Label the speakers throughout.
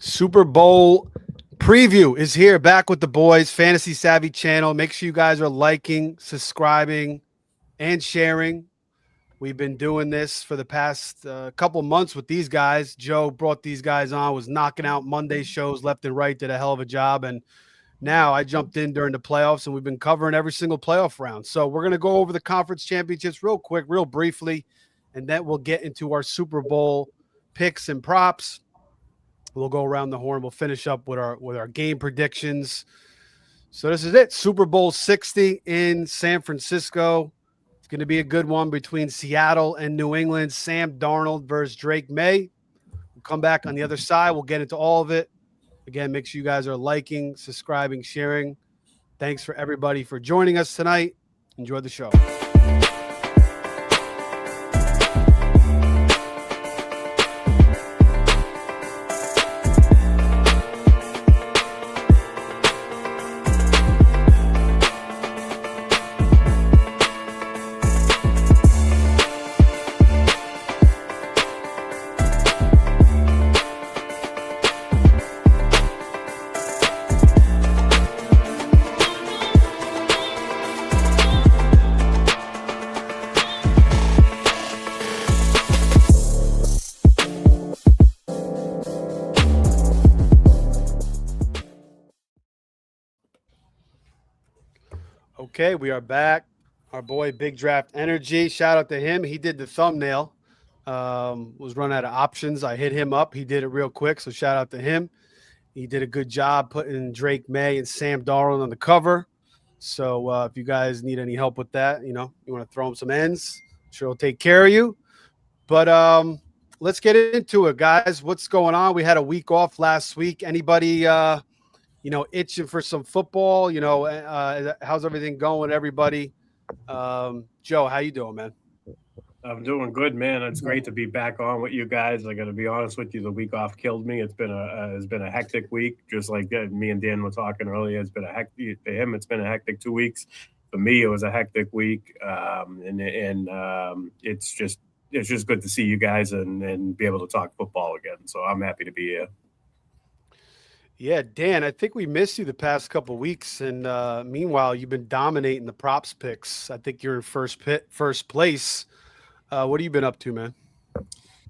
Speaker 1: Super Bowl preview is here, back with the boys, Fantasy Savvy channel. Make sure you guys are liking, subscribing, and sharing. We've been doing this for the past couple months with these guys. Joe brought these guys on, was knocking out Monday shows left and right, did a hell of a job. And now I jumped in during the playoffs, and we've been covering every single playoff round. So we're going to go over the conference championships real quick, real briefly, and then we'll get into our Super Bowl picks and props. We'll go around the horn. We'll finish up with our game predictions. So this is it. Super Bowl 60 in San Francisco. It's going to be a good one between Seattle and New England. Sam Darnold versus Drake May. We'll come back on the other side. We'll get into all of it. Again, make sure you guys are liking, subscribing, sharing. Thanks for everybody for joining us tonight. Enjoy the show. Okay, we are back. Our boy Big Draft Energy. Shout out to him. He did the thumbnail. Was run out of options. I hit him up. He did it real quick, so shout out to him. He did a good job putting Drake May and Sam Darnold on the cover. So if you guys need any help with that, you want to throw him some ends, I'm sure he'll take care of you. But let's get into it, guys. What's going on? We had a week off last week. Anybody itching for some football? How's everything going, everybody? Joe, how you doing, man?
Speaker 2: I'm doing good, man. It's great to be back on with you guys. I got to be honest with you, the week off killed me. It's been a hectic week, just like me and Dan were talking earlier. It's been a hectic for him. It's been a hectic 2 weeks. For me, it was a hectic week, it's just good to see you guys and be able to talk football again. So I'm happy to be here.
Speaker 1: Yeah, Dan, I think we missed you the past couple of weeks, and meanwhile, you've been dominating the props picks. I think you're in first place. What have you been up to, man?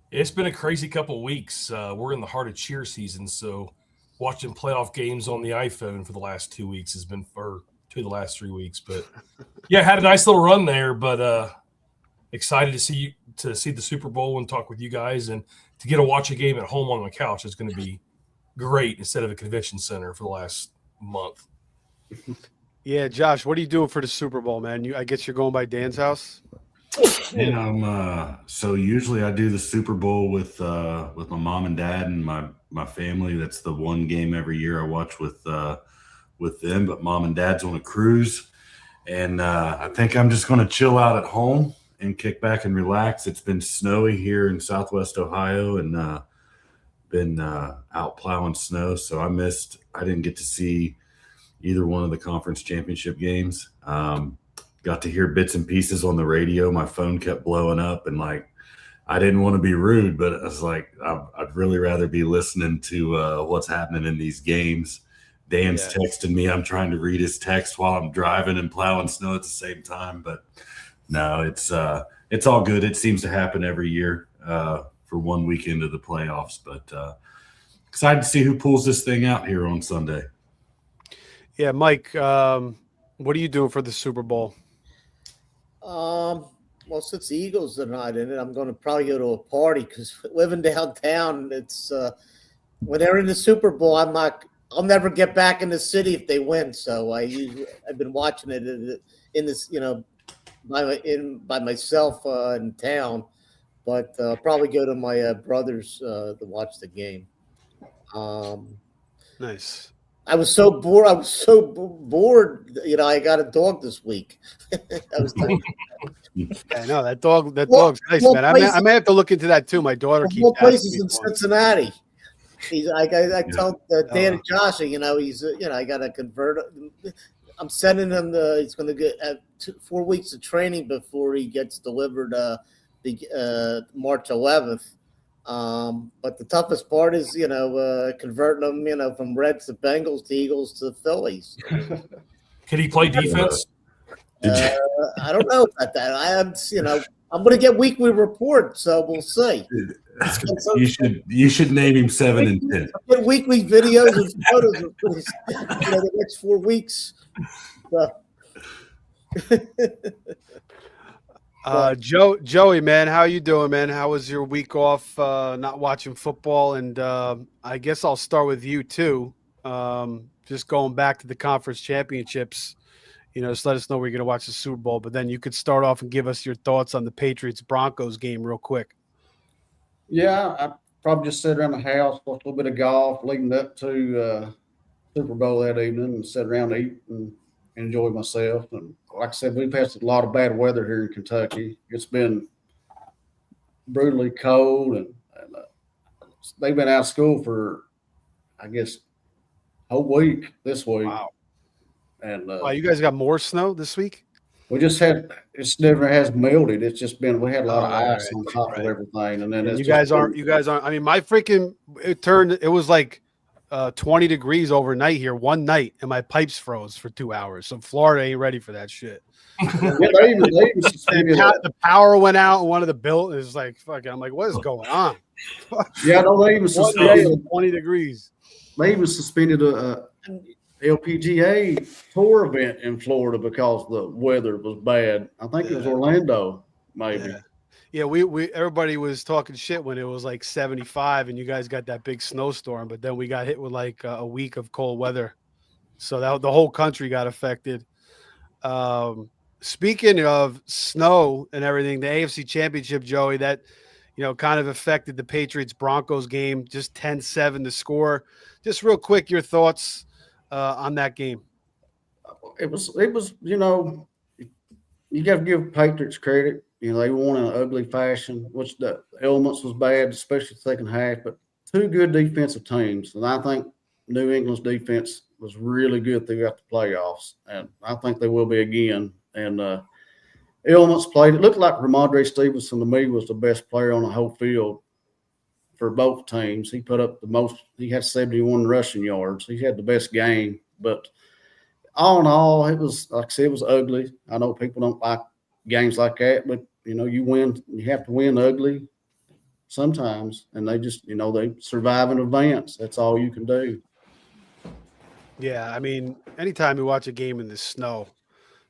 Speaker 3: It's been a crazy couple of weeks. We're in the heart of cheer season, so watching playoff games on the iPhone for the last 2 weeks has been for 2 of the last 3 weeks. But yeah, had a nice little run there. But excited to see the Super Bowl and talk with you guys, and to get to watch a game at home on my couch is going to be great instead of a convention center for the last month.
Speaker 1: Yeah, Josh, what are you doing for the Super Bowl, man? I guess you're going by Dan's house.
Speaker 4: And so usually I do the Super Bowl with my mom and dad and my family. That's the one game every year I watch with them. But mom and dad's on a cruise, and I think I'm just going to chill out at home and kick back and relax. It's been snowy here in Southwest Ohio, and been out plowing snow, so I didn't get to see either one of the conference championship games. Got to hear bits and pieces on the radio. My phone kept blowing up, and I didn't want to be rude, but I was like, I'd really rather be listening to what's happening in these games. Dan's texting me. I'm trying to read his text while I'm driving and plowing snow at the same time, but no, it's all good. It seems to happen every year for 1 weekend of the playoffs, but excited to see who pulls this thing out here on Sunday.
Speaker 1: Yeah, Mike, what are you doing for the Super Bowl?
Speaker 5: Well, since the Eagles are not in it, I'm going to probably go to a party, because living downtown, it's when they're in the Super Bowl, I'll never get back in the city if they win. So I've been watching it in this, by myself in town. But probably go to my brother's to watch the game.
Speaker 1: Nice.
Speaker 5: I was so bored. I got a dog this week.
Speaker 1: I know that dog's nice, man. I may have to look into that too. My daughter keeps asking
Speaker 5: places
Speaker 1: me
Speaker 5: in
Speaker 1: for it.
Speaker 5: Cincinnati. I told Dan and Josh, he's I got to convert. I'm sending him he's going to get 4 weeks of training before he gets delivered March 11th. But the toughest part is, converting them, from Reds to Bengals to Eagles to Phillies.
Speaker 3: Can he play defense?
Speaker 5: I don't know about that. I'm going to get weekly reports, so we'll see.
Speaker 4: You should name him 7 and 10.
Speaker 5: I'll get weekly videos and photos of the next 4 weeks.
Speaker 1: Joey, man, how you doing, man? How was your week off not watching football? And I guess I'll start with you too. Just going back to the conference championships, just let us know where you're going to watch the Super Bowl. But then you could start off and give us your thoughts on the Patriots-Broncos game real quick.
Speaker 6: Yeah, I probably just sat around the house, watched a little bit of golf leading up to Super Bowl that evening, and sat around and eat and enjoy myself. And like I said, we've had a lot of bad weather here in Kentucky. It's been brutally cold, and they've been out of school for, I guess, a whole week this week.
Speaker 1: Wow.
Speaker 6: And
Speaker 1: you guys got more snow this week?
Speaker 6: we just had, it's never has melted. It's just been, we had a lot of ice on top of everything. And then
Speaker 1: you guys aren't, I mean, my freaking, it was like 20 degrees overnight here one night, and my pipes froze for 2 hours. So Florida ain't ready for that shit.
Speaker 6: Yeah, they even suspended
Speaker 1: the power went out in one of the buildings. It's like, fucking, I'm like, what is going on?
Speaker 6: Yeah, no, they even suspended
Speaker 1: 20 degrees.
Speaker 6: They even suspended a LPGA tour event in Florida because the weather was bad. I think it was Orlando, maybe.
Speaker 1: Yeah, we everybody was talking shit when it was like 75 and you guys got that big snowstorm, but then we got hit with like a week of cold weather. So that the whole country got affected. Speaking of snow and everything, the AFC Championship, Joey, that kind of affected the Patriots-Broncos game, just 10-7 to score. Just real quick, your thoughts on that game.
Speaker 6: It was you got to give Patriots credit. They won in an ugly fashion, which the elements was bad, especially the second half, but two good defensive teams. And I think New England's defense was really good throughout the playoffs, and I think they will be again. And elements played. It looked like Ramondre Stevenson to me was the best player on the whole field for both teams. He put up the most. He had 71 rushing yards. He had the best game. But all in all, it was, like I said, it was ugly. I know people don't like games like that, but you win. You have to win ugly sometimes, and they just they survive and advance. That's all you can do.
Speaker 1: Yeah, I mean, anytime you watch a game in the snow,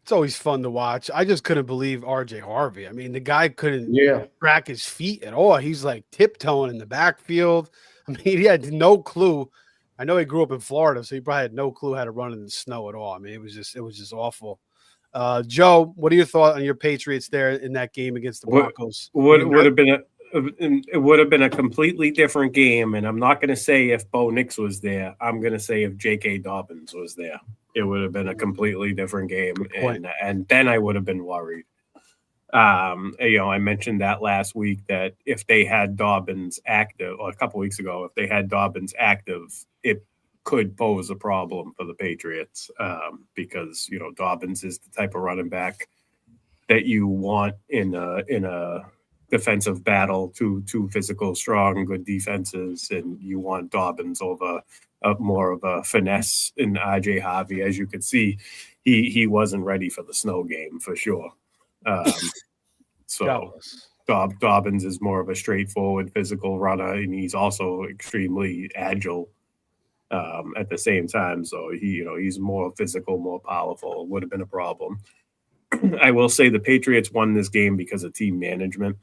Speaker 1: it's always fun to watch. I just couldn't believe R.J. Harvey. I mean, the guy couldn't track his feet at all. He's like tiptoeing in the backfield. I mean, he had no clue. I know he grew up in Florida, so he probably had no clue how to run in the snow at all. I mean, it was just awful. Joe, what are your thoughts on your Patriots there in that game against the Broncos?
Speaker 2: It would have been a completely different game, and I'm not going to say if Bo Nix was there. I'm going to say if J.K. Dobbins was there. It would have been a completely different game, and then I would have been worried. I mentioned that last week that if they had Dobbins active, or a couple weeks ago, if they had Dobbins active, it could pose a problem for the Patriots because Dobbins is the type of running back that you want in a defensive battle, two physical, strong, good defenses, and you want Dobbins over more of a finesse in R.J. Harvey. As you could see, he wasn't ready for the snow game for sure. So Dobbins is more of a straightforward physical runner, and he's also extremely agile at the same time. So he's more physical, more powerful. It would have been a problem. I will say the Patriots won this game because of team management,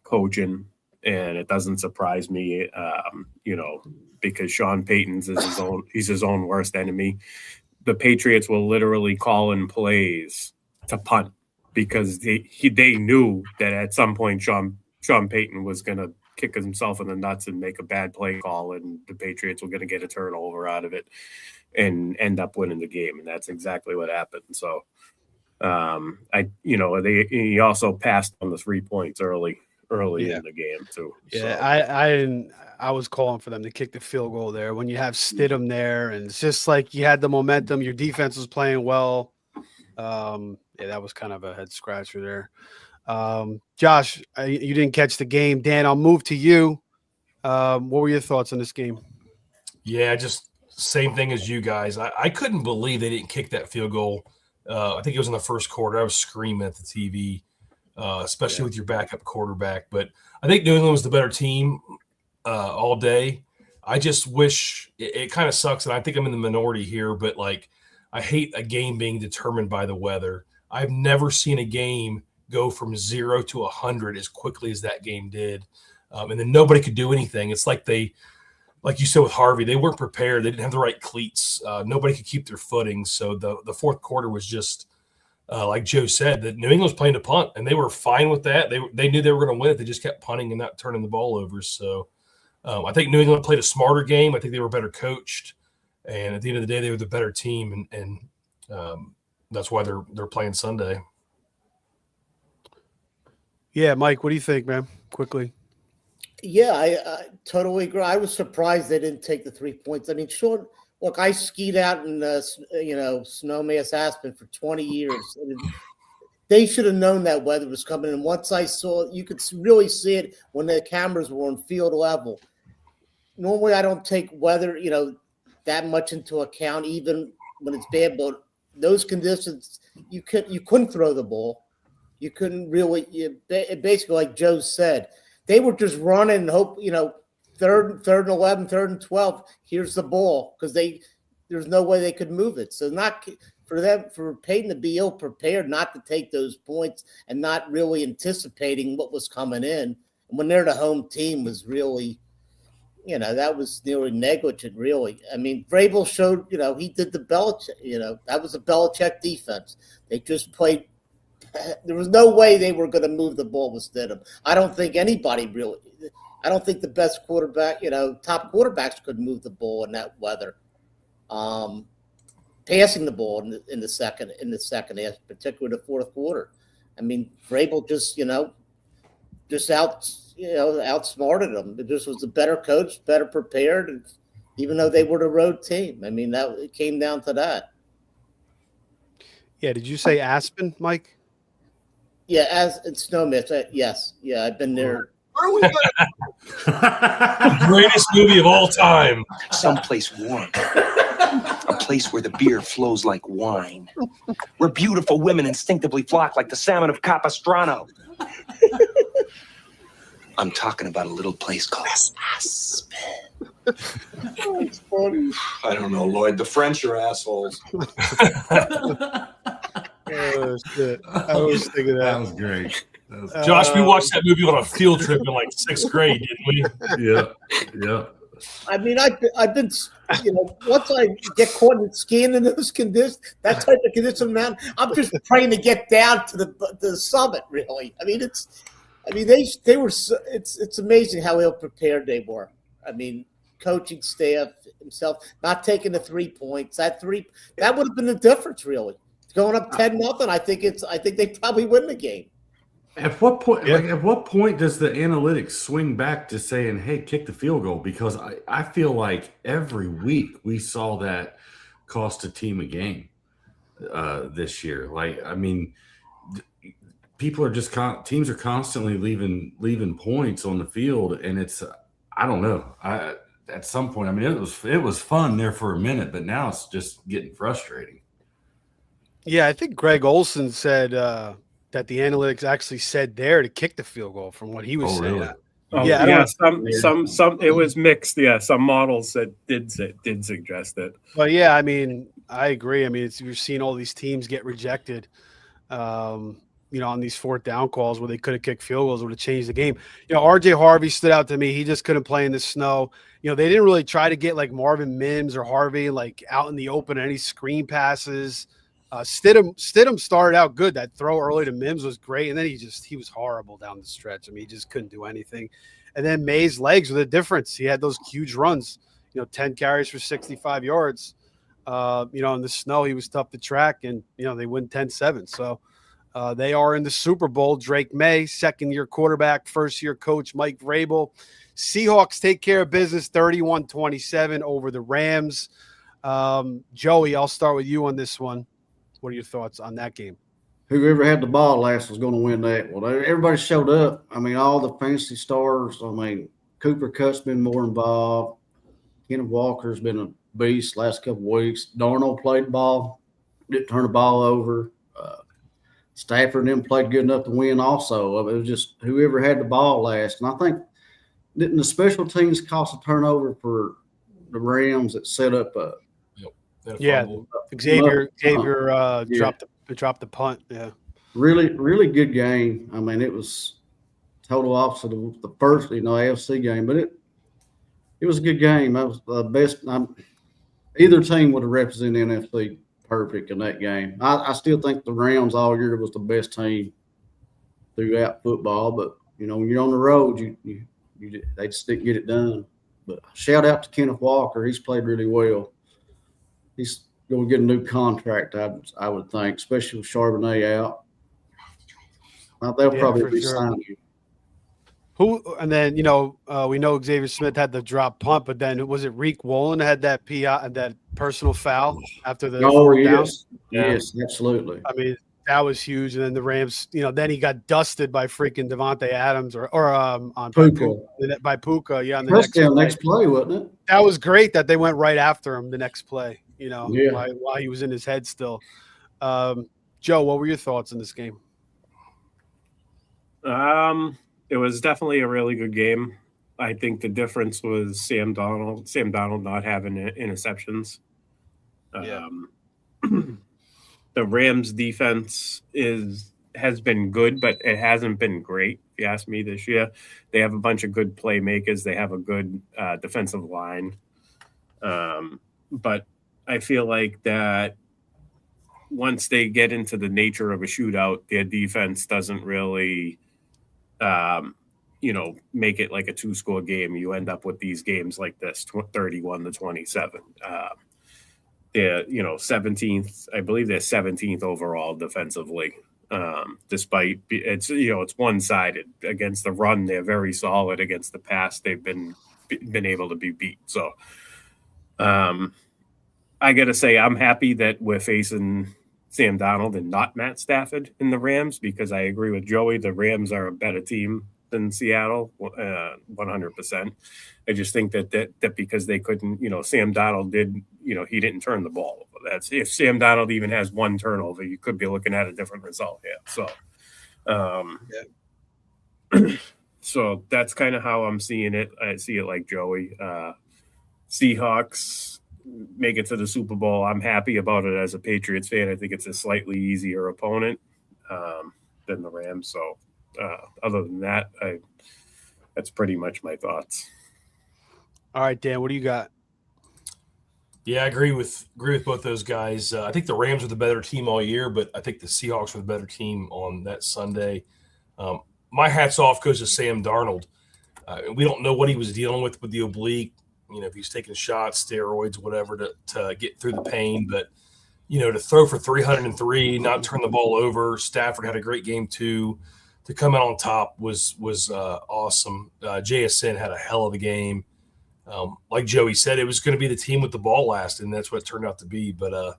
Speaker 2: coaching, and it doesn't surprise me, because Sean Payton's he's his own worst enemy. The Patriots will literally call in plays to punt because they knew that at some point Sean Payton was going to kick himself in the nuts and make a bad play call, and the Patriots were going to get a turnover out of it and end up winning the game, and that's exactly what happened. So, he also passed on the 3 points early in the game too.
Speaker 1: Yeah, so. I was calling for them to kick the field goal there when you have Stidham there, and it's just like you had the momentum. Your defense was playing well. That was kind of a head scratcher there. Josh, you didn't catch the game. Dan, I'll move to you. What were your thoughts on this game?
Speaker 3: Yeah, just same thing as you guys. I couldn't believe they didn't kick that field goal. I think it was in the first quarter. I was screaming at the TV, especially with your backup quarterback. But I think New England was the better team all day. I just wish it kind of sucks, and I think I'm in the minority here, but like I hate a game being determined by the weather. I've never seen a game go from 0 to 100 as quickly as that game did. And then nobody could do anything. It's like like you said with Harvey, they weren't prepared. They didn't have the right cleats. Nobody could keep their footing. So the fourth quarter was just, like Joe said, that New England was playing to punt, and they were fine with that. They knew they were going to win it. They just kept punting and not turning the ball over. So I think New England played a smarter game. I think they were better coached. And at the end of the day, they were the better team. And that's why they're playing Sunday.
Speaker 1: Yeah, Mike, what do you think, man? Quickly.
Speaker 5: Yeah, I totally agree. I was surprised they didn't take the 3 points. I mean, sure, look, I skied out in Snowmass Aspen for 20 years. And they should have known that weather was coming. And once I saw it, you could really see it when the cameras were on field level. Normally, I don't take weather, that much into account, even when it's bad. But those conditions, you couldn't throw the ball. You couldn't really. Basically, like Joe said, they were just running and hope, third and 11, third and 12. Here's the ball because there's no way they could move it. So not for Peyton to be ill prepared not to take those points and not really anticipating what was coming in. And when they're the home team was really, that was nearly negligent. Really, I mean, Vrabel showed, he did the Belichick. That was a Belichick defense. They just played. There was no way they were going to move the ball with Stidham. I don't think anybody really. I don't think the best quarterback, top quarterbacks could move the ball in that weather. Passing the ball in the second half, particularly the fourth quarter. I mean, Vrabel just outsmarted them. It just was a better coach, better prepared, and even though they were the road team. I mean, it came down to that.
Speaker 1: Yeah, did you say Aspen, Mike?
Speaker 5: Yeah, as in Snowmass. Yes. Yeah, I've been there.
Speaker 3: Greatest movie of all time.
Speaker 7: Someplace warm. A place where the beer flows like wine. Where beautiful women instinctively flock like the salmon of Capistrano. I'm talking about a little place called Aspen.
Speaker 5: It's funny.
Speaker 7: I don't know, Lloyd. The French are assholes.
Speaker 1: Oh, shit. I was thinking
Speaker 4: That
Speaker 1: that.
Speaker 4: was great.
Speaker 3: Josh, we watched that movie on a field trip in like 6th grade, didn't we?
Speaker 4: Yeah.
Speaker 5: I mean, I've been, once I get caught in skiing in those conditions, that type of condition, man, I'm just praying to get down to the summit. Really, I mean, they were. It's amazing how ill prepared they were. I mean, coaching staff himself not taking the 3 points. That would have been the difference, really. Going up 10-0, I think they probably win the game.
Speaker 4: At what point? At what point does the analytics swing back to saying, "Hey, kick the field goal"? Because I feel like every week we saw that cost a team a game this year. Like, I mean, people are just teams are constantly leaving points on the field, and it's I don't know. At some point, I mean, it was fun there for a minute, but now it's just getting frustrating.
Speaker 1: Yeah, I think Greg Olson said that the analytics actually said there to kick the field goal from what he was saying.
Speaker 4: Really?
Speaker 2: Some it was mixed. Yeah, some models that did suggest it.
Speaker 1: But yeah, I mean, I agree. I mean, you're seeing all these teams get rejected, on these fourth down calls where they could have kicked field goals would have changed the game. RJ Harvey stood out to me. He just couldn't play in the snow. They didn't really try to get like Marvin Mims or Harvey like out in the open, any screen passes. Stidham started out good. That throw early to Mims was great, and then he was horrible down the stretch. I mean, he just couldn't do anything. And then May's legs were the difference. He had those huge runs, 10 carries for 65 yards. In the snow, he was tough to track, and they win 10-7. So they are in the Super Bowl. Drake May, second-year quarterback, first-year coach Mike Vrabel. Seahawks take care of business 31-27 over the Rams. Joey, I'll start with you on this one. What are your thoughts on that game?
Speaker 6: Whoever had the ball last was going to win that. Well, everybody showed up. I mean, all the fantasy stars. I mean, Cooper Kupp's been more involved. Kenneth Walker's been a beast last couple of weeks. Darnold played ball, didn't turn the ball over. Stafford and them played good enough to win also. It was just whoever had the ball last. And I think didn't the special teams cost a turnover for the Rams that set up a
Speaker 1: Yeah, Xavier dropped the punt. Yeah,
Speaker 6: really good game. I mean, it was total opposite of the first, AFC game, but it was a good game. That was the best. Either team would have represented the NFC perfect in that game. I still think the Rams all year was the best team throughout football, but when you're on the road, they just didn't get it done. But shout out to Kenneth Walker. He's played really well. He's going to get a new contract, I would think, especially with Charbonnet out. They'll probably re-sign him.
Speaker 1: And then we know Xavier Smith had the drop punt, but then was it Reek Wolin had that PI, that personal foul after the
Speaker 6: yes, yes, absolutely.
Speaker 1: I mean, that was huge. And then the Rams, then he got dusted by freaking Devontae Adams or on
Speaker 6: Puka.
Speaker 1: by Puka. Yeah, on the
Speaker 6: next play, wasn't it?
Speaker 1: That was great that they went right after him the next play. While he was in his head still. Joe, what were your thoughts in this game?
Speaker 2: It was definitely a really good game. I think the difference was Sam Donald not having interceptions. The Rams defense has been good, but it hasn't been great, if you ask me, this year. They have a bunch of good playmakers. They have a good defensive line. But I feel like that once they get into the nature of a shootout, their defense doesn't really make it like a 2-score game. You end up with these games like this, 31-27. They're 17th. I believe they're 17th overall defensively. Despite it's one-sided against the run, they're very solid. Against the pass, they've been able to be beat. So, I got to say, I'm happy that we're facing Sam Donald and not Matt Stafford in the Rams, because I agree with Joey. The Rams are a better team than Seattle, 100%. I just think that because they couldn't, Sam Donald he didn't turn the ball over. That's if Sam Donald even has one turnover, you could be looking at a different result here. So, so that's kind of how I'm seeing it. I see it like Joey. Seahawks make it to the Super Bowl. I'm happy about it as a Patriots fan. I think it's a slightly easier opponent than the Rams. So other than that, that's pretty much my thoughts.
Speaker 1: All right, Dan, what do you got?
Speaker 3: Yeah, I agree with both those guys. I think the Rams are the better team all year, but I think the Seahawks were the better team on that Sunday. My hat's off goes to Sam Darnold. We don't know what he was dealing with the oblique. If he's taking shots, steroids, whatever, to get through the pain. But, to throw for 303, not turn the ball over. Stafford had a great game too. To come out on top was awesome. JSN had a hell of a game. Like Joey said, it was going to be the team with the ball last, and that's what it turned out to be. But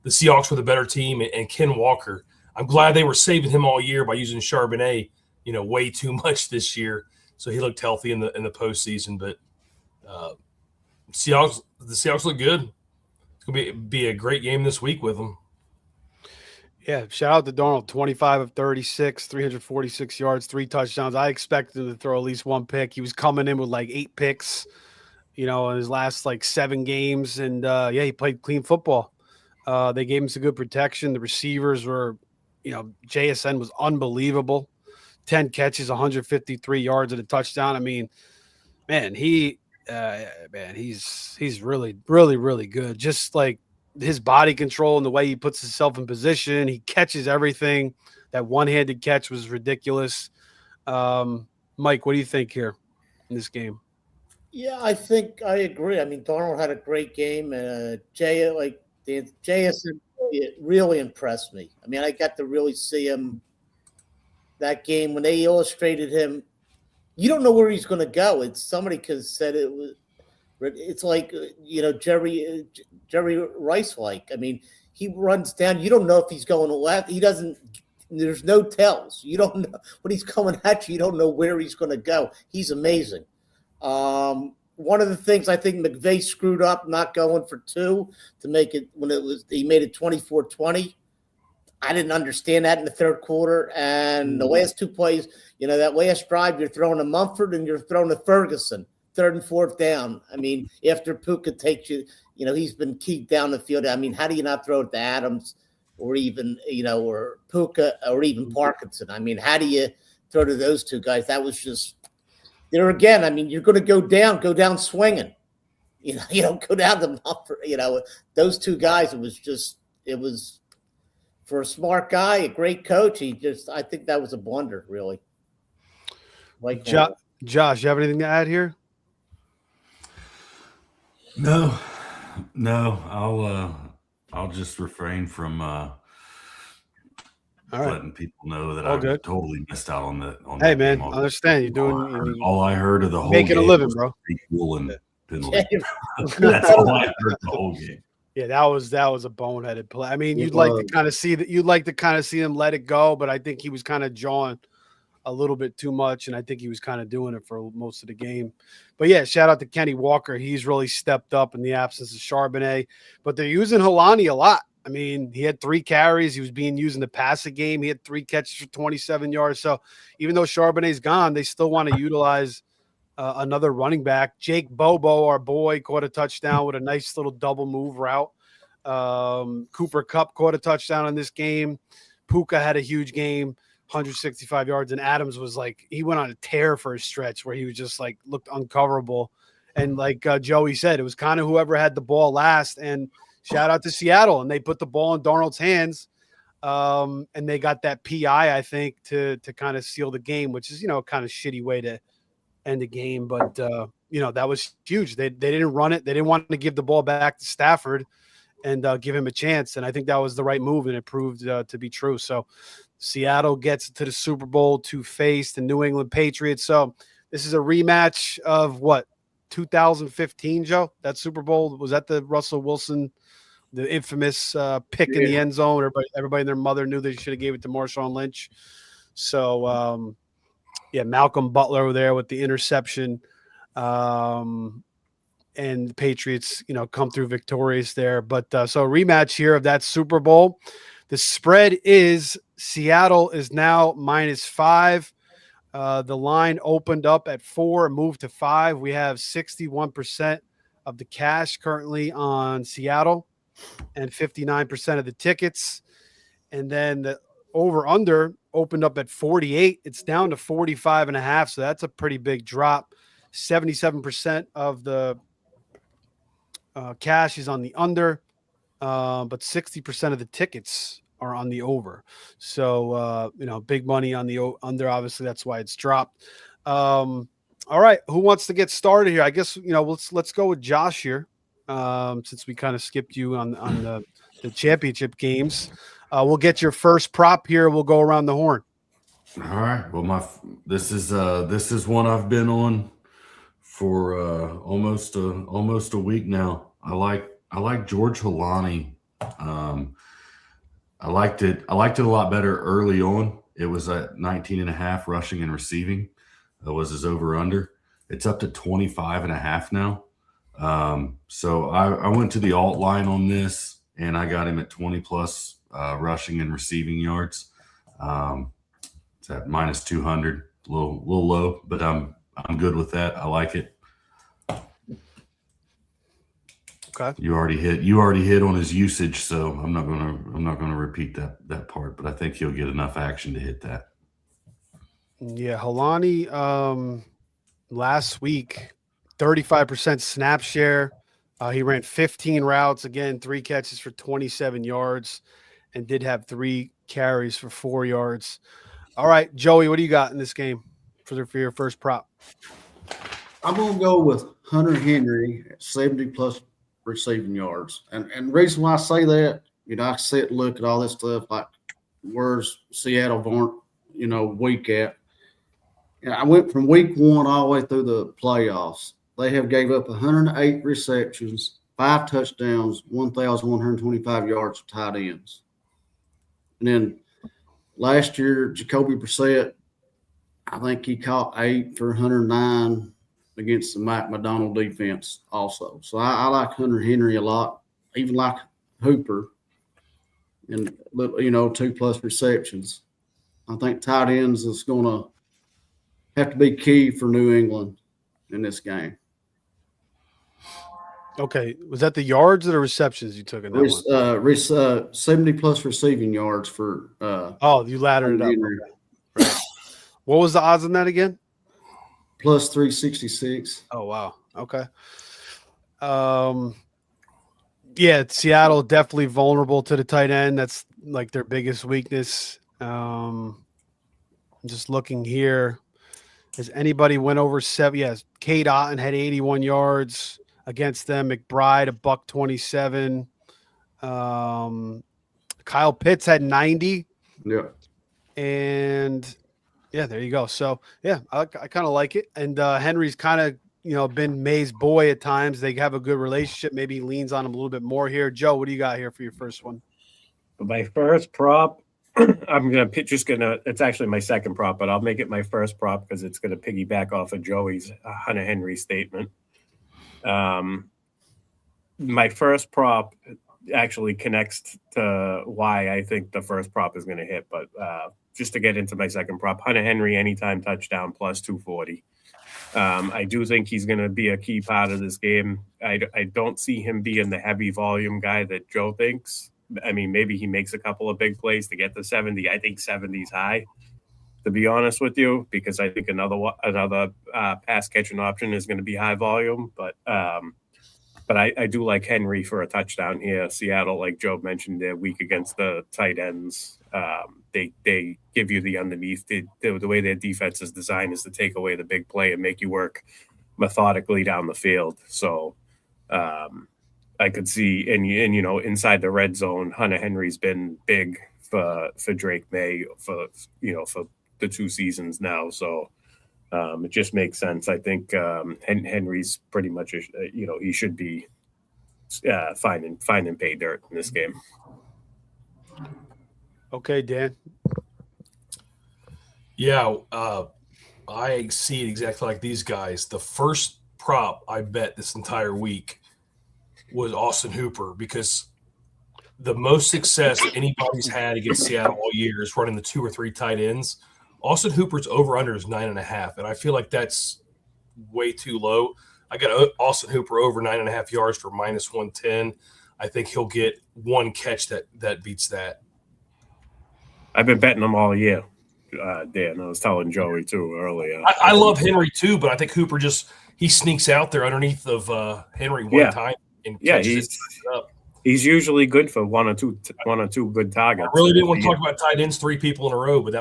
Speaker 3: the Seahawks were the better team, and Ken Walker, I'm glad they were saving him all year by using Charbonnet, way too much this year. So he looked healthy in the postseason. But the Seahawks look good. It's going to be a great game this week with them.
Speaker 1: Yeah, shout out to Darnold, 25 of 36, 346 yards, 3 touchdowns. I expected him to throw at least one pick. He was coming in with like 8 picks, in his last 7 games. And, he played clean football. They gave him some good protection. The receivers were, JSN was unbelievable. 10 catches, 153 yards and a touchdown. I mean, man, he's really, really, really good. Just like his body control and the way he puts himself in position, he catches everything. That one-handed catch was ridiculous. Mike, what do you think here in this game?
Speaker 5: Yeah, I think I agree. I mean, Darnold had a great game. JSN really impressed me. I mean, I got to really see him that game when they illustrated him. You don't know where he's going to go. It's somebody said it was. It's like Jerry Rice. I mean, he runs down. You don't know if he's going left. He doesn't. There's no tells. You don't know when he's coming at you. You don't know where he's going to go. He's amazing. One of the things I think McVay screwed up not going for 2 to make it when he made it 24-20. I didn't understand that in the third quarter. And the last 2 plays, that last drive, you're throwing to Mumford and you're throwing to Ferguson, 3rd and 4th down. I mean, after Puka takes you, he's been keyed down the field. I mean, how do you not throw it to Adams or even, or Puka or even Parkinson? I mean, how do you throw to those 2 guys? That was just there again. I mean, you're going to go down swinging. You don't go down the Mumford. Those 2 guys, it was for a smart guy, a great coach. I think that was a blunder, really.
Speaker 1: Josh, you have anything to add here?
Speaker 4: No. I'll just refrain from letting people know that I totally missed out on that.
Speaker 1: Hey, man, I understand you're doing.
Speaker 4: All I heard of the whole
Speaker 1: making
Speaker 4: game
Speaker 1: a living, bro.
Speaker 4: And penalty. That's all I heard the whole game.
Speaker 1: Yeah, that was a boneheaded play. I mean, you'd like to kind of see him let it go, but I think he was kind of jawing a little bit too much, and I think he was kind of doing it for most of the game. But yeah, shout out to Kenny Walker. He's really stepped up in the absence of Charbonnet. But they're using Helani a lot. I mean, he had 3 carries. He was being used in the passing game. He had 3 catches for 27 yards. So even though Charbonnet's gone, they still want to utilize another running back. Jake Bobo, our boy, caught a touchdown with a nice little double move route. Cooper Kupp caught a touchdown in this game. Puka had a huge game, 165 yards. And Adams was he went on a tear for a stretch where he was just looked uncoverable. And like Joey said, it was kind of whoever had the ball last. And shout out to Seattle. And they put the ball in Darnold's hands. And they got that PI, I think, to kind of seal the game, which is, kind of shitty way to end the game. But, that was huge. They didn't run it. They didn't want to give the ball back to Stafford and give him a chance. And I think that was the right move, and it proved to be true. So Seattle gets to the Super Bowl to face the New England Patriots. So this is a rematch of 2015, Joe? That Super Bowl, was that the Russell Wilson, the infamous pick in the end zone? Everybody and their mother knew they should have gave it to Marshawn Lynch. So, Malcolm Butler over there with the interception. And the Patriots, come through victorious there. But so a rematch here of that Super Bowl. The spread is Seattle is now -5. The line opened up at 4, moved to 5. We have 61% of the cash currently on Seattle and 59% of the tickets. And then the over-under opened up at 48. It's down to 45.5. So that's a pretty big drop. 77% of the cash is on the under, but 60% of the tickets are on the over. So, big money on the under. Obviously, that's why it's dropped. All right, who wants to get started here? I guess let's go with Josh here, since we kind of skipped you on the championship games. We'll get your first prop here. We'll go around the horn.
Speaker 4: All right. Well, this is one I've been on for almost a week now. I like George Helani. I liked it a lot better early on. It was at 19.5 rushing and receiving. That was his over under. It's up to 25.5 now. So I went to the alt line on this, and I got him at 20 plus rushing and receiving yards. It's at -200, a little low, but I'm good with that. I like it.
Speaker 1: Okay.
Speaker 4: You already hit on his usage, so I'm not gonna repeat that part, but I think he'll get enough action to hit that.
Speaker 1: Yeah, Helani last week, 35% snap share. He ran 15 routes, again, 3 catches for 27 yards, and did have 3 carries for 4 yards. All right, Joey, what do you got in this game for your first prop?
Speaker 6: I'm gonna go with Hunter Henry at 70 plus receiving yards. And the reason why I say that, I sit and look at all this stuff, like where's Seattle weak at. And I went from week 1 all the way through the playoffs. They have gave up 108 receptions, 5 touchdowns, 1,125 yards of tight ends. And then last year, Jacoby Brissett, I think he caught 8 for 109. against the Mike McDonald defense also. So I like Hunter Henry a lot, even like Hooper, and 2+ receptions. I think tight ends is going to have to be key for New England in this game.
Speaker 1: Okay, was that the yards or the receptions you took in that one?
Speaker 6: 70+ receiving yards for.
Speaker 1: You laddered it up. Okay. Right. What was the odds on that again?
Speaker 6: Plus 366.
Speaker 1: Oh wow. Okay. Yeah, Seattle definitely vulnerable to the tight end. That's like their biggest weakness. I'm just looking here. Has anybody went over 7? Yes, Cade Otton had 81 yards against them. McBride $127. Kyle Pitts had 90.
Speaker 6: Yeah.
Speaker 1: And yeah, there you go. So yeah, I kind of like it. And Henry's kind of been May's boy at times. They have a good relationship. Maybe he leans on him a little bit more here. Joe, what do you got here for your first one?
Speaker 2: My first prop, it's actually my second prop, but I'll make it my first prop because it's going to piggyback off of Joey's Hunter Henry statement. My first prop actually connects to why I think the first prop is going to hit, but just to get into my second prop, Hunter Henry anytime touchdown plus 240. I do think he's going to be a key part of this game. I don't see him being the heavy volume guy that Joe thinks. I mean, maybe he makes a couple of big plays to get to 70. I think 70 is high, to be honest with you, because I think another pass catching option is going to be high volume. But I do like Henry for a touchdown here. Seattle, like Joe mentioned, they're weak against the tight ends. They give you the underneath. The way their defense is designed is to take away the big play and make you work methodically down the field. So I could see, and inside the red zone, Hunter Henry's been big for Drake May for the 2 seasons now. So it just makes sense. I think Henry's pretty much, he should be finding pay dirt in this game.
Speaker 1: Okay, Dan.
Speaker 3: Yeah, I see it exactly like these guys. The first prop I bet this entire week was Austin Hooper, because the most success anybody's had against Seattle all year is running the 2 or 3 tight ends. Austin Hooper's over-under is 9.5, and I feel like that's way too low. I got Austin Hooper over 9.5 yards for minus 110. I think he'll get one catch that beats that.
Speaker 2: I've been betting him all year, Dan. I was telling Joey too earlier.
Speaker 3: I love Henry too, but I think Hooper he sneaks out there underneath of Henry one time and catches it up.
Speaker 2: He's usually good for one or two good targets.
Speaker 3: I really didn't want to talk about tight ends 3 people in a row, but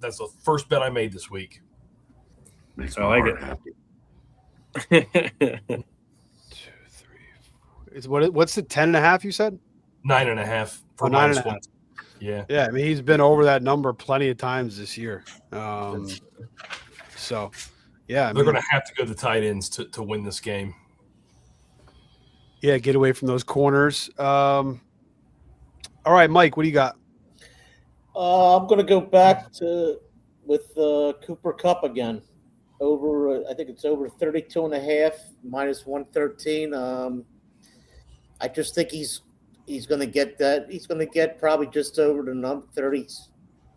Speaker 3: that's the first bet I made this week.
Speaker 4: Makes
Speaker 2: I
Speaker 4: my
Speaker 2: like
Speaker 4: heart
Speaker 2: it.
Speaker 4: happy.
Speaker 1: 2, 3, 4. What's the 10.5 you said?
Speaker 3: 9.5 for
Speaker 1: 9.5.
Speaker 3: Yeah.
Speaker 1: Yeah, I mean, he's been over that number plenty of times this year. So, yeah.
Speaker 3: They're going to have to go to the tight ends to win this game.
Speaker 1: Yeah, get away from those corners. All right, Mike, what do you got?
Speaker 5: I'm going to go back with Cooper Kupp again. I think it's over 32.5, minus 113. I just think he's going to get that. He's going to get probably just over the number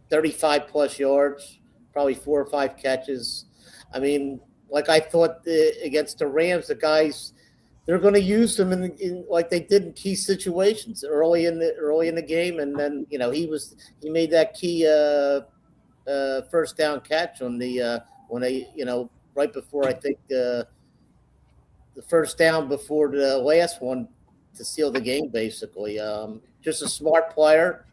Speaker 5: 35 plus yards, probably 4 or 5 catches. I mean, like I thought against the Rams, the guys, they're going to use them in like they did in key situations early in the game, and then he made that key first down catch on the when they right before I think the first down before the last one to seal the game, basically. Just a smart player.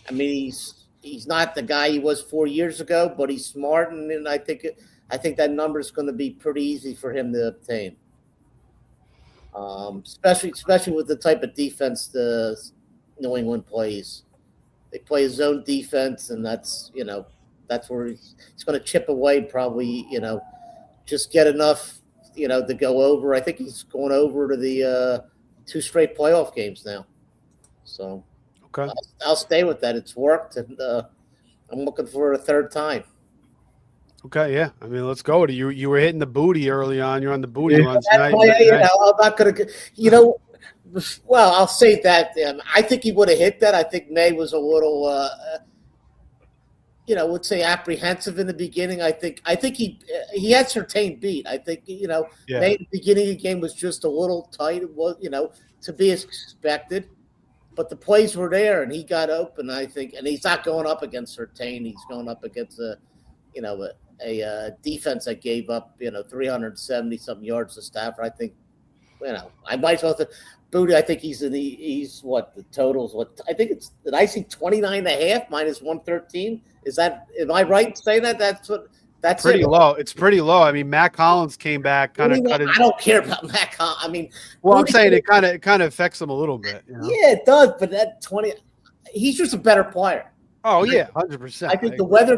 Speaker 5: I mean, he's not the guy he was 4 years ago, but he's smart, and I think that number is going to be pretty easy for him to obtain. Especially with the type of defense the New England plays. They play his own defense, and that's where he's going to chip away probably, just get enough, to go over. I think he's going over to the 2 straight playoff games now. So
Speaker 1: Okay.
Speaker 5: I'll stay with that. It's worked, and I'm looking for a third time.
Speaker 1: Okay, yeah. I mean, let's go. You were hitting the booty early on. You're on the booty
Speaker 6: Yeah.
Speaker 1: runs
Speaker 5: That's
Speaker 1: tonight.
Speaker 5: why, I'm not going to, well, I'll say that. I think he would have hit that. I think May was a little, would say apprehensive in the beginning. I think he had Certain beat. I think,
Speaker 1: Yeah.
Speaker 5: May at the beginning of the game was just a little tight. It was, to be expected. But the plays were there, and he got open, I think. And he's not going up against Certain. He's going up against a defense that gave up, 370-something yards to Stafford. I think, I might as well – Booty, I think he's what the totals. What I think it's. Did I see 29.5 minus 113? Am I right in saying that? That's
Speaker 1: pretty low. It's pretty low. I mean, Mac Hollins came back, kind of cut it.
Speaker 5: I don't care about Mac Hollins. I mean,
Speaker 1: well, I'm saying it kind of affects him a little bit.
Speaker 5: Yeah, it does. But that 20, he's just a better player.
Speaker 1: Oh yeah, 100%.
Speaker 5: I think the weather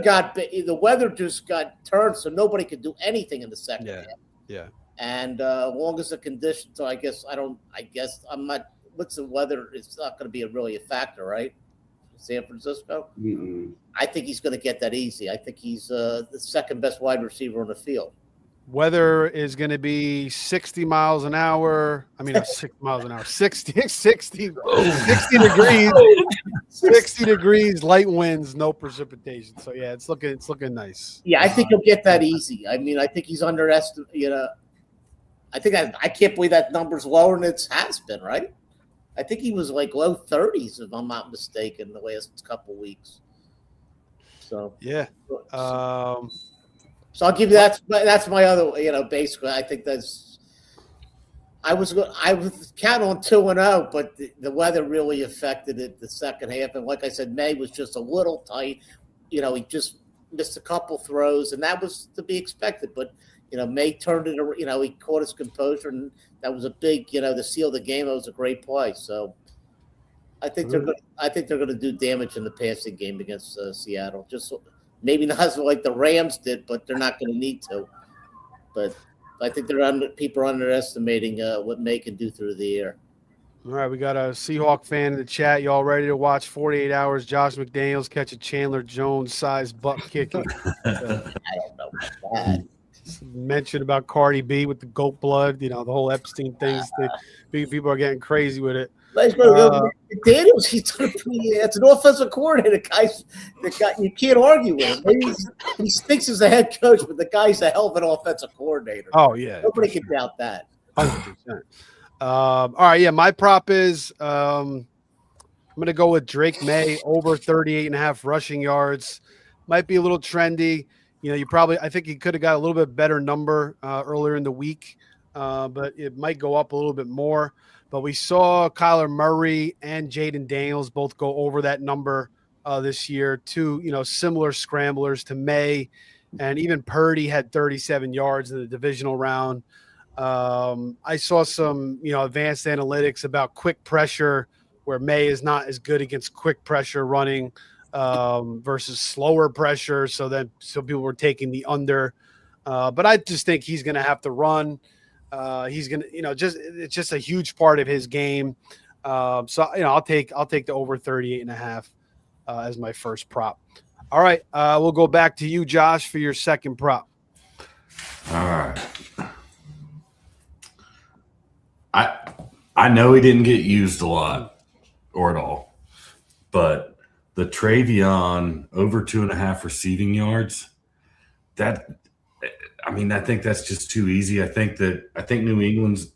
Speaker 5: just got turned, so nobody could do anything in the second half.
Speaker 1: Yeah.
Speaker 5: And as long as the conditions, so I guess I'm not. What's the weather? It's not going to be really a factor, right? San Francisco.
Speaker 6: Mm-mm.
Speaker 5: I think he's going to get that easy. I think he's the second best wide receiver on the field.
Speaker 1: Weather is going to be 60 miles an hour. I mean, 6 miles an hour. 60 degrees. 60 degrees, light winds, no precipitation. So yeah, it's looking nice.
Speaker 5: Yeah, I think he'll get that easy. I mean, I think he's underestimated. I think I can't believe that number's lower than it has been, right? I think he was like low 30s, if I'm not mistaken, the last couple weeks. So
Speaker 1: yeah.
Speaker 5: So I'll give you that. That's my other. Basically, I think that's. I was counting on 2-0, but the weather really affected it the second half. And like I said, May was just a little tight. He just missed a couple throws, and that was to be expected. But May turned it. He caught his composure, and that was a big. To seal the game, that was a great play. So I think they're going to do damage in the passing game against Seattle. Just maybe not like the Rams did, but they're not going to need to. But I think people are underestimating what May can do through the air.
Speaker 1: All right, we got a Seahawk fan in the chat. Y'all ready to watch 48 hours? Josh McDaniels catch a Chandler Jones-sized butt kicking.
Speaker 5: I don't know about that.
Speaker 1: Mentioned about Cardi B with the goat blood. The whole Epstein things. People are getting crazy with it.
Speaker 5: Daniels, it's an offensive coordinator. The guy you can't argue with him. Maybe he thinks he's a head coach, but the guy's a hell of an offensive coordinator.
Speaker 1: Oh yeah,
Speaker 5: nobody can doubt that.
Speaker 1: 100%. All right, yeah. My prop is I'm going to go with Drake May over 38.5 rushing yards. Might be a little trendy. I think he could have got a little bit better number earlier in the week, but it might go up a little bit more. But we saw Kyler Murray and Jaden Daniels both go over that number this year. Two, similar scramblers to May, and even Purdy had 37 yards in the divisional round. I saw some, advanced analytics about quick pressure, where May is not as good against quick pressure running versus slower pressure. So people were taking the under, but I just think he's going to have to run. He's going to, it's just a huge part of his game. So, I'll take the over 38.5 as my first prop. All right. We'll go back to you, Josh, for your second prop.
Speaker 4: All right. I know he didn't get used a lot or at all, but the Travion over 2.5 receiving yards, I think that's just too easy. I think New England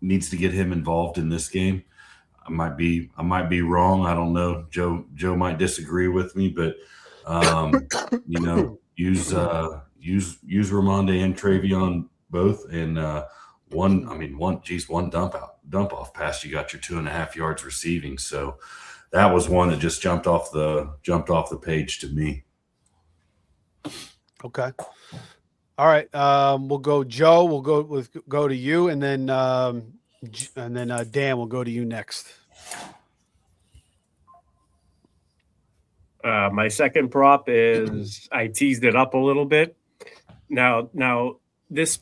Speaker 4: needs to get him involved in this game. I might be wrong. I don't know. Joe might disagree with me, but use Ramonde and Travion both, and one dump off pass, you got your 2.5 yards receiving. So that was one that just jumped off the page to me.
Speaker 1: Okay. All right. We'll go Joe. We'll go to you, and then Dan will go to you next.
Speaker 2: My second prop is I teased it up a little bit. Now this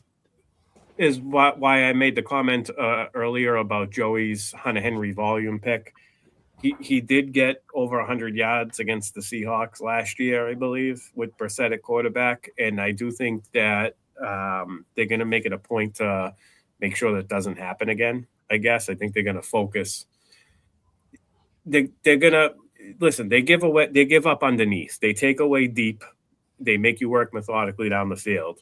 Speaker 2: is why I made the comment earlier about Joey's Hunter Henry volume pick. he did get over 100 yards against the Seahawks last year, I believe, with Brissett at quarterback. And I do think that they're going to make it a point to make sure that doesn't happen again, I guess. I think they're going to focus. They're going to – listen, they give up underneath. They take away deep. They make you work methodically down the field.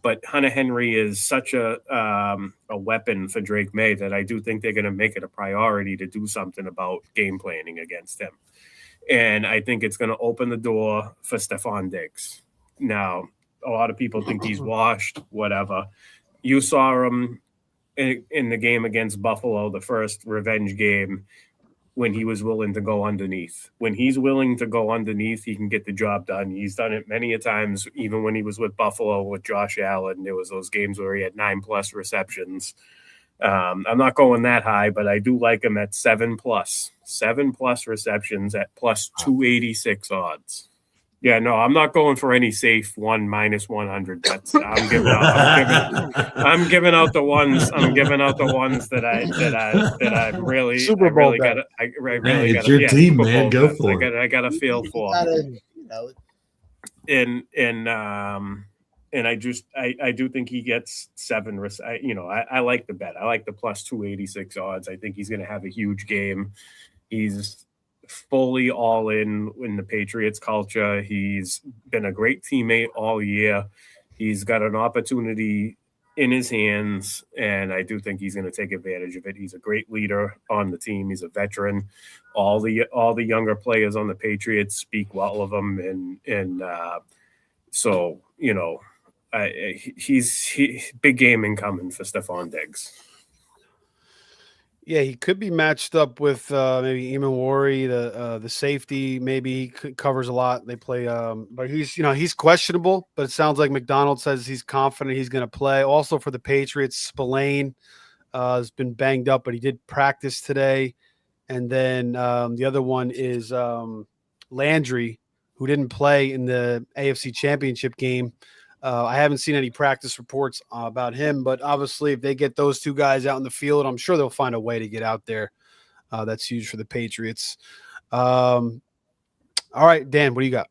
Speaker 2: But Hunter Henry is such a weapon for Drake May that I do think they're going to make it a priority to do something about game planning against him. And I think it's going to open the door for Stephon Diggs. Now, a lot of people think he's washed, whatever. You saw him in the game against Buffalo, the first revenge game, when he was willing to go underneath. When he's willing to go underneath, he can get the job done. He's done it many a times, even when he was with Buffalo with Josh Allen. There was those games where he had 9+ receptions. I'm not going that high, but I do like him at 7+. 7+ receptions at plus 286 odds. Yeah, no, I'm not going for any safe -100 bets. I'm giving out the ones. I'm giving out the ones that I really
Speaker 1: Super Bowl
Speaker 2: got.
Speaker 4: It's your team, man. Go for it.
Speaker 2: I got a feel for. And I do think he gets 7. I like the bet. I like the plus 286 odds. I think he's going to have a huge game. He's fully all in the Patriots culture. He's been a great teammate all year. He's got an opportunity in his hands, and I do think he's going to take advantage of it. He's a great leader on the team. He's a veteran. All the younger players on the Patriots speak well of him, and so he's big game incoming for Stephon Diggs.
Speaker 1: Yeah, he could be matched up with maybe Eamon Worry, the safety. Maybe he covers a lot. They play, but he's questionable. But it sounds like McDonald says he's confident he's going to play. Also for the Patriots, Spillane has been banged up, but he did practice today. And then the other one is Landry, who didn't play in the AFC Championship game. I haven't seen any practice reports about him, but obviously if they get those two guys out in the field, I'm sure they'll find a way to get out there. That's huge for the Patriots. All right, Dan, what do you got?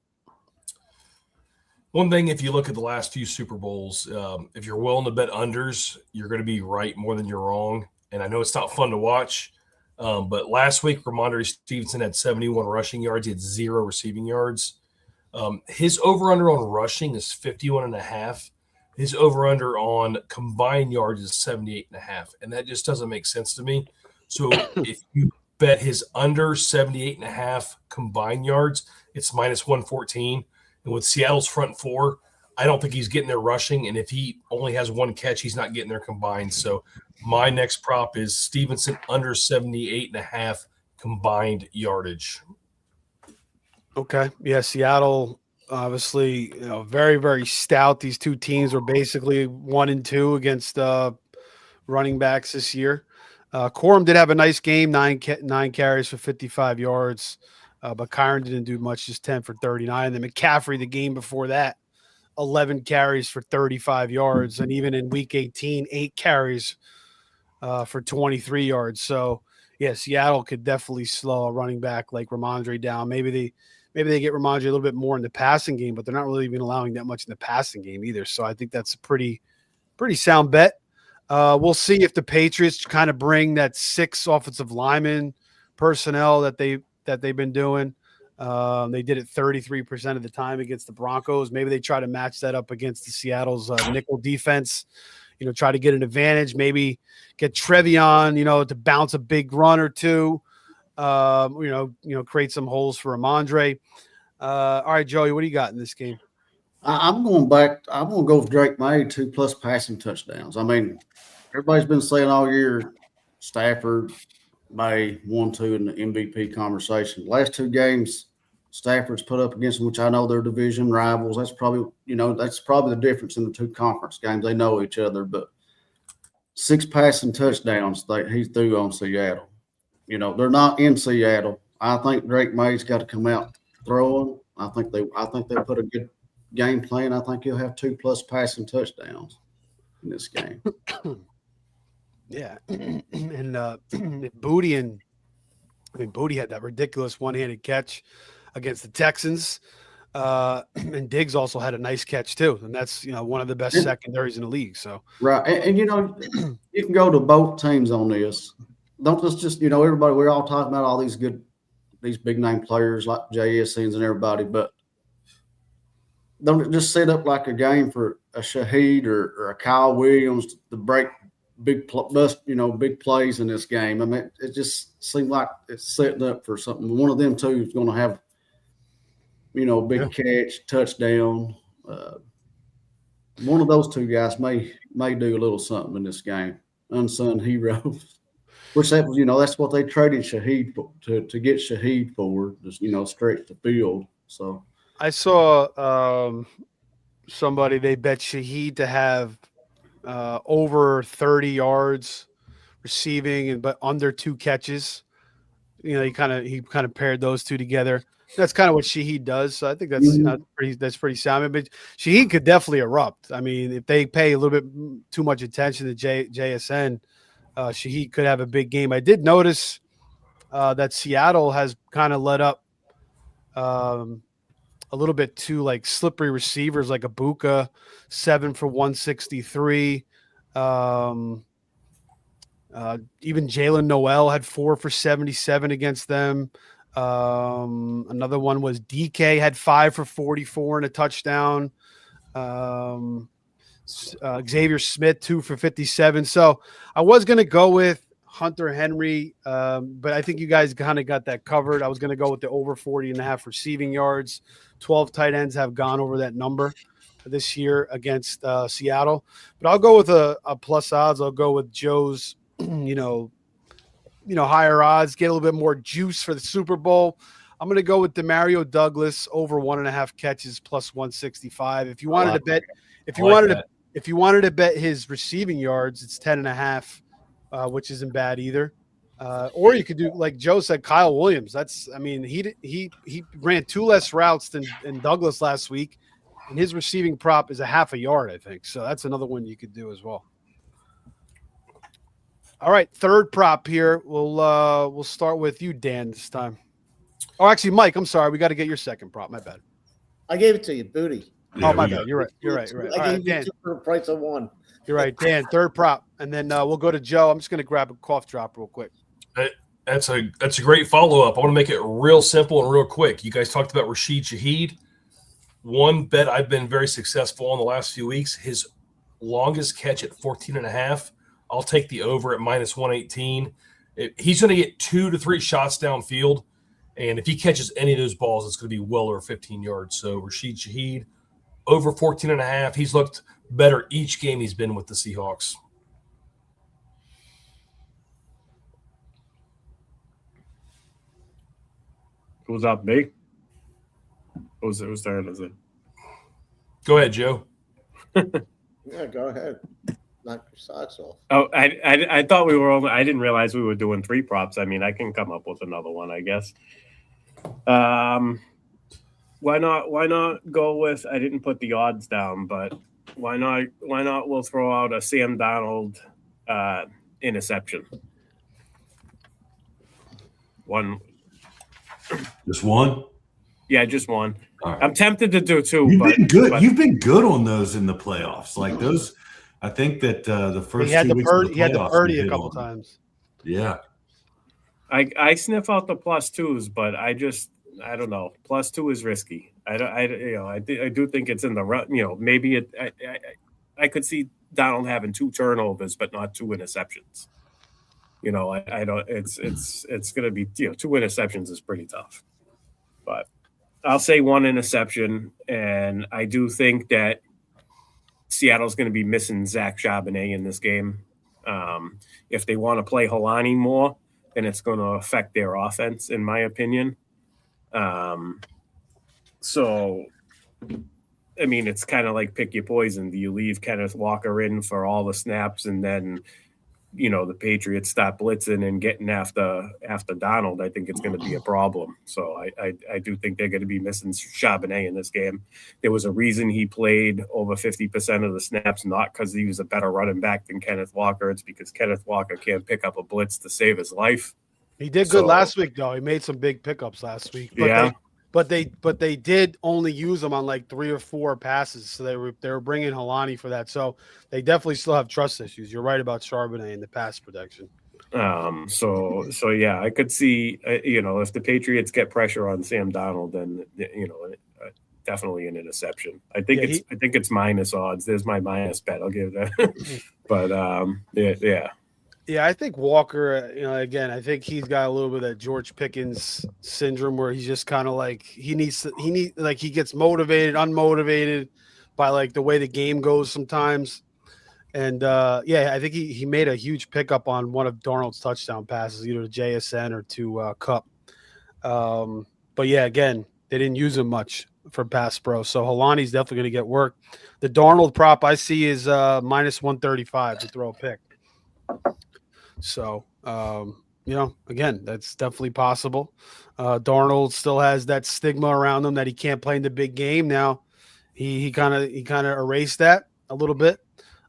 Speaker 3: One thing, if you look at the last few Super Bowls, if you're willing to bet unders, you're going to be right more than you're wrong. And I know it's not fun to watch, but last week, Ramondre Stevenson had 71 rushing yards. He had 0 receiving yards. His over-under on rushing is 51.5. His over-under on combined yards is 78.5. And that just doesn't make sense to me. So if you bet his under 78.5 combined yards, it's -114. And with Seattle's front four, I don't think he's getting there rushing. And if he only has one catch, he's not getting there combined. So my next prop is Stevenson under 78.5 combined yardage.
Speaker 1: Okay. Yeah, Seattle, obviously, very, very stout. These two teams were basically 1 and 2 against running backs this year. Corum did have a nice game, 9 carries for 55 yards, but Kyron didn't do much, just 10 for 39. And then McCaffrey, the game before that, 11 carries for 35 yards. And even in week 18, 8 carries for 23 yards. So, yeah, Seattle could definitely slow a running back like Ramondre down. Maybe they get Ramondre a little bit more in the passing game, but they're not really even allowing that much in the passing game either. So I think that's a pretty sound bet. We'll see if the Patriots kind of bring that 6 offensive lineman personnel that they've been doing. They did it 33% of the time against the Broncos. Maybe they try to match that up against the Seattle's nickel defense. Try to get an advantage. Maybe get Trevion, to bounce a big run or two. Create some holes for Ramondre. All right, Joey, what do you got in this game?
Speaker 6: I'm going back. I'm going to go with Drake May, 2+ passing touchdowns. I mean, everybody's been saying all year Stafford, May 1-2 in the MVP conversation. Last 2 games, Stafford's put up against them, which I know they're division rivals. That's probably the difference in the 2 conference games. They know each other, but 6 passing touchdowns he threw on Seattle. They're not in Seattle. I think Drake May's got to come out throwing. I think they'll put a good game plan. I think he'll have 2+ passing touchdowns in this game.
Speaker 1: Yeah, and if Booty and I mean, Booty had that ridiculous one-handed catch against the Texans. And Diggs also had a nice catch too. And that's, one of the best secondaries in the league. So,
Speaker 6: right. And you can go to both teams on this. Don't just, everybody, we're all talking about all these big name players like JSNs and everybody, but don't just set up like a game for a Shaheed or a Kyle Williams to break big plays in this game. I mean, it just seemed like it's setting up for something. One of them two is going to have, big catch, touchdown. One of those two guys may do a little something in this game. Unsung heroes. Which that was, that's what they traded Shaheed for, to get Shaheed for, just stretch the field. So
Speaker 1: I saw somebody, they bet Shaheed to have over 30 yards receiving but under 2 catches. He kind of paired those two together. That's kind of what Shaheed does. So I think that's pretty sound. But Shaheed could definitely erupt. I mean, if they pay a little bit too much attention to JSN, Shaheed could have a big game. I did notice that Seattle has kind of let up a little bit too, like slippery receivers like Ibuka, 7 for 163. Even Jalen Noel had 4 for 77 against them. Another one was DK had 5 for 44 and a touchdown. Xavier Smith 2 for 57. So I was going to go with Hunter Henry, but I think you guys kind of got that covered. I was going to go with the over 40.5 receiving yards. 12 tight ends have gone over that number this year against Seattle. But I'll go with a plus odds. I'll go with Joe's, higher odds, get a little bit more juice for the Super Bowl. I'm going to go with Demario Douglas over 1.5 catches plus 165. If you wanted to bet, if you wanted to bet his receiving yards, it's 10.5, which isn't bad either. Or you could do, like Joe said, Kyle Williams. He ran 2 less routes than Douglas last week, and his receiving prop is a half a yard, I think. So that's another one you could do as well. All right, third prop here. We'll start with you, Dan, this time. Oh, actually, Mike, I'm sorry. We got to get your second prop. My bad.
Speaker 5: I gave it to you, Booty.
Speaker 1: Yeah, my bad. You're right.
Speaker 5: I gave you 2 for the price of 1.
Speaker 1: You're right, Dan. Third prop, and then we'll go to Joe. I'm just going to grab a cough drop real quick.
Speaker 3: That's a great follow-up. I want to make it real simple and real quick. You guys talked about Rashid Shaheed. One bet I've been very successful in the last few weeks, his longest catch at 14.5. I'll take the over at minus 118. He's going to get 2 to 3 shots downfield, and if he catches any of those balls, it's going to be well over 15 yards. So Rashid Shaheed, over 14.5. He's looked better each game he's been with the Seahawks.
Speaker 2: Who's up, me? Who's there? Is it?
Speaker 3: Go ahead, Joe.
Speaker 5: Yeah, go ahead. Knock your socks off.
Speaker 2: Oh, I thought we were only. I didn't realize we were doing 3 props. I mean, I can come up with another one, I guess. Why not go with? I didn't put the odds down, but why not? We'll throw out a Sam Darnold interception. One.
Speaker 4: Just one?
Speaker 2: Yeah, just one.
Speaker 4: Right.
Speaker 2: I'm tempted to do 2.
Speaker 4: You've been good. You've been good on those in the playoffs. Like those, I think that the first 2 weeks of the playoffs,
Speaker 1: he had the birdie a couple times.
Speaker 4: Yeah.
Speaker 2: I sniff out the +2s, but I don't know. +2 is risky. I do think it's in the maybe I could see Donald having 2 turnovers, but not 2 interceptions. I don't. It's going to be 2 interceptions is pretty tough, but I'll say 1 interception, and I do think that Seattle's going to be missing Zach Charbonnet in this game. If they want to play Helani more, then it's going to affect their offense, in my opinion. So, I mean, it's kind of like pick your poison. Do you leave Kenneth Walker in for all the snaps, and then the Patriots stop blitzing and getting after Donald? I think it's going to be a problem. So I do think they're going to be missing Charbonnet in this game. There was a reason he played over 50% of the snaps, not because he was a better running back than Kenneth Walker. It's because Kenneth Walker can't pick up a blitz to save his life.
Speaker 1: He did good
Speaker 2: So-
Speaker 1: last week, though. He made some big pickups last week. But
Speaker 2: Yeah.
Speaker 1: they did only use him on like 3 or 4 passes. So they were bringing Halani for that. So they definitely still have trust issues. You're right about Charbonnet and the pass protection.
Speaker 2: So yeah, I could see, if the Patriots get pressure on Sam Donald, then definitely an interception. I think it's minus odds. There's my minus bet. I'll give that. But yeah.
Speaker 1: Yeah, I think Walker, again, I think he's got a little bit of that George Pickens syndrome where he's just kind of like he gets motivated, unmotivated by like the way the game goes sometimes. And I think he made a huge pickup on one of Darnold's touchdown passes, either to JSN or to Cup. But yeah, again, they didn't use him much for pass pro. So Halani's definitely going to get work. The Darnold prop I see is minus 135 to throw a pick. So, again, that's definitely possible. Darnold still has that stigma around him that he can't play in the big game. Now, he kind of erased that a little bit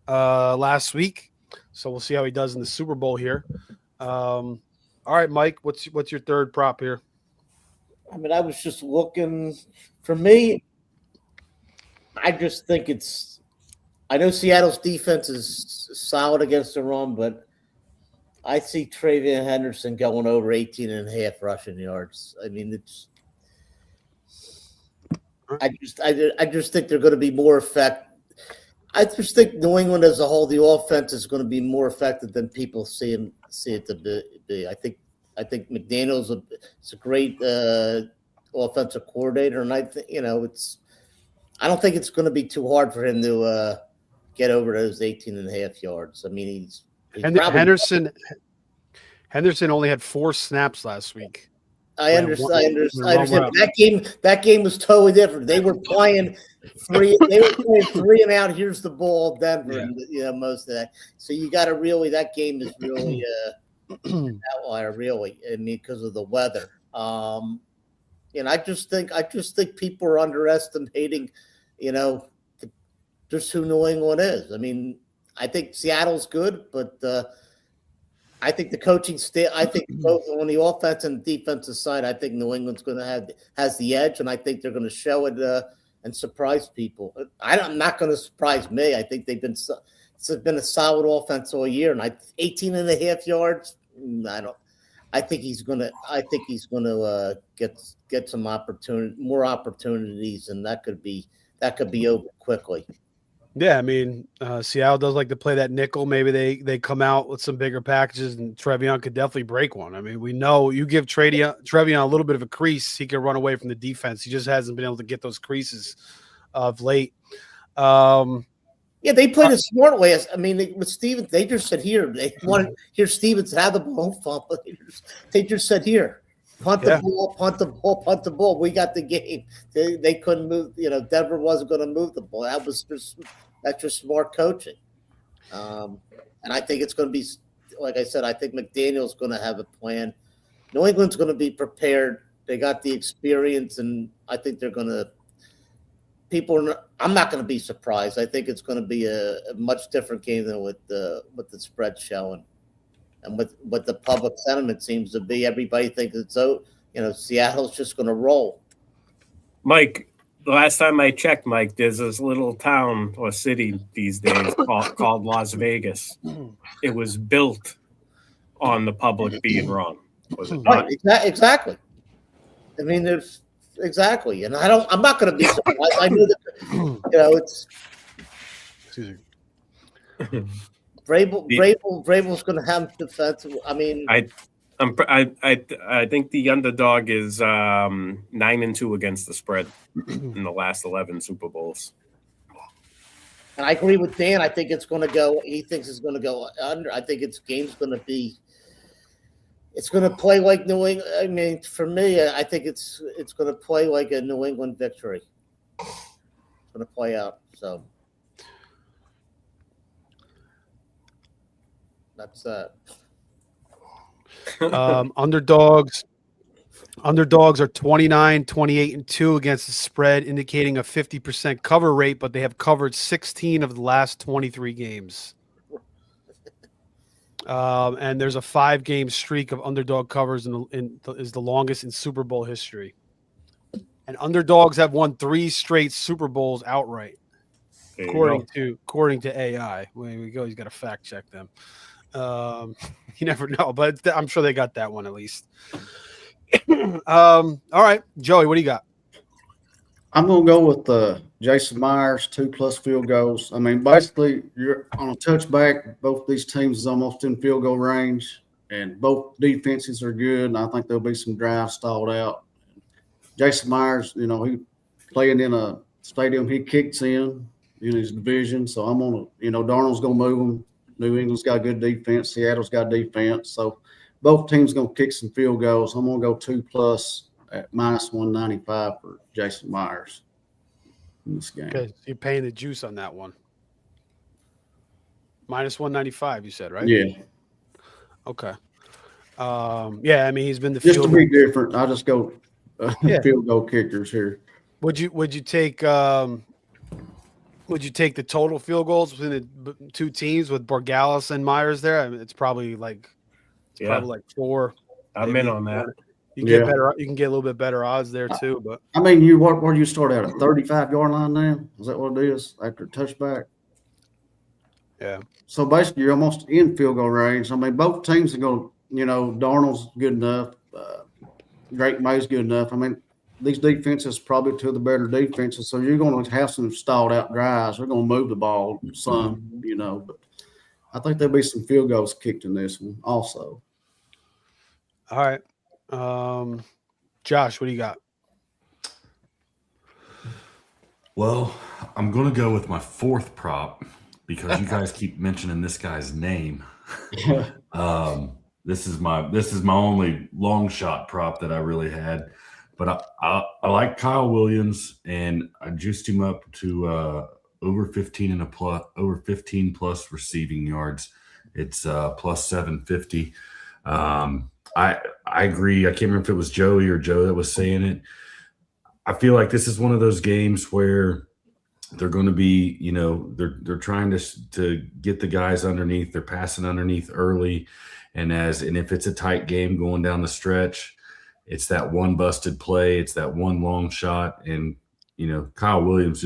Speaker 1: last week. So we'll see how he does in the Super Bowl here. All right, Mike, what's your third prop here?
Speaker 5: I mean, I was just looking. For me, I just think I know Seattle's defense is solid against the run, but I see Travion Henderson going over 18.5 rushing yards. I mean, I just think they're going to be more effective. I just think New England as a whole, the offense is going to be more effective than people see it to be. I think McDaniel's is a great offensive coordinator, and I think I don't think it's going to be too hard for him to get over those 18.5 yards. I mean, he's
Speaker 1: Henderson only had 4 snaps last week.
Speaker 5: I understand. That game was totally different. They were playing 3 and out. Here's the ball, Denver, and most of that. So you got to that game is really an outlier, really. I mean, because of the weather. And I just think people are underestimating, just who New England is. I mean, I think Seattle's good, but I think the coaching I think both on the offense and defensive side, I think New England's going to has the edge, and I think they're going to show it and surprise people. I'm not going to surprise me. I think it's been a solid offense all year, and 18.5 yards. I think he's going to get some more opportunities, and that could be over quickly.
Speaker 1: Yeah, I mean, Seattle does like to play that nickel. Maybe they come out with some bigger packages, and Trevion could definitely break one. I mean, we know you give Trevion a little bit of a crease, he can run away from the defense. He just hasn't been able to get those creases of late.
Speaker 5: Yeah, they played a smart way. I mean, with Stevens, they just said here. They wanted hear Stevens have the ball. They just said here, punt the ball, punt the ball, punt the ball. We got the game. They couldn't move. Denver wasn't going to move the ball. That's just smart coaching. And I think it's going to be, like I said, I think McDaniel's going to have a plan. New England's going to be prepared. They got the experience, and I think they're going to. I'm not going to be surprised. I think it's going to be a much different game than what the spread showing, and what the public sentiment seems to be. Everybody thinks Seattle's just going to roll.
Speaker 2: Mike, the last time I checked, Mike, there's this little town or city these days called Las Vegas. It was built on the public being wrong. Was it not?
Speaker 5: Right, exactly. I mean, there's. Exactly, and I'm not going to be surprised. I knew that, it's.
Speaker 1: Excuse
Speaker 5: me. Vrabel's going to have defensive. I mean,
Speaker 2: I think the underdog is 9-2 against the spread in the last 11 Super Bowls.
Speaker 5: And I agree with Dan. I think it's going to go. He thinks it's going to go under. I think game's going to be. It's going to play like New England. I mean, for me, I think it's going to play like a New England victory. It's going to play out. So that's that.
Speaker 1: Underdogs are 29, 28, and 2 against the spread, indicating a 50% cover rate, but they have covered 16 of the last 23 games. And there's a 5-game streak of underdog covers is the longest in Super Bowl history. And underdogs have won 3 straight Super Bowls outright, according to AI. We go. He's got to fact check them. You never know, but I'm sure they got that one at least. All right, Joey, what do you got?
Speaker 6: I'm going to go with Jason Myers, 2+ field goals. I mean, basically, you're on a touchback. Both these teams is almost in field goal range, and both defenses are good, and I think there'll be some drives stalled out. Jason Myers, he playing in a stadium he kicks in his division, so I'm on Darnold's going to move him. New England's got good defense. Seattle's got defense. So both teams going to kick some field goals. I'm going to go 2+ at -195 for Jason Myers in this game.
Speaker 1: Okay, you're paying the juice on that one. -195, you said, right?
Speaker 6: Yeah.
Speaker 1: Okay. Yeah, I mean, he's been the
Speaker 6: Just
Speaker 1: field
Speaker 6: to be different, I just go field goal kickers here.
Speaker 1: Would you take the total field goals between the 2 teams with Borgalis and Myers there? I mean, it's probably like 4.
Speaker 2: I'm in on that.
Speaker 1: You get better. You can get a little bit better odds there too. But
Speaker 6: I mean, where do you start out at 35-yard line now? Is that what it is after a touchback?
Speaker 1: Yeah.
Speaker 6: So basically, you're almost in field goal range. I mean, both teams are going. Darnold's good enough. Drake May's good enough. I mean, these defenses probably 2 of the better defenses. So you're going to have some stalled out drives. They're going to move the ball some, But I think there'll be some field goals kicked in this one also.
Speaker 1: All right. Josh, what do you got?
Speaker 4: Well, I'm going to go with my 4th prop because you guys keep mentioning this guy's name. This is my only long shot prop that I really had, but I like Kyle Williams, and I juiced him up to over 15 plus receiving yards. It's plus 750. I agree. I can't remember if it was Joey or Joe that was saying it. I feel like this is one of those games where they're going to be, they're trying to get the guys underneath. They're passing underneath early. And if it's a tight game going down the stretch, it's that one busted play. It's that one long shot. And, Kyle Williams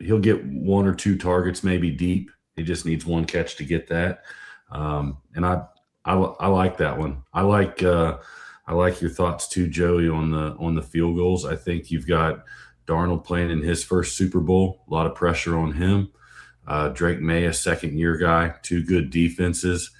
Speaker 4: he'll get 1 or 2 targets, maybe deep. He just needs 1 catch to get that. And I like that one. I like your thoughts too, Joey, on the field goals. I think you've got Darnold playing in his first Super Bowl, a lot of pressure on him. Drake May, a 2nd-year guy, 2 good defenses.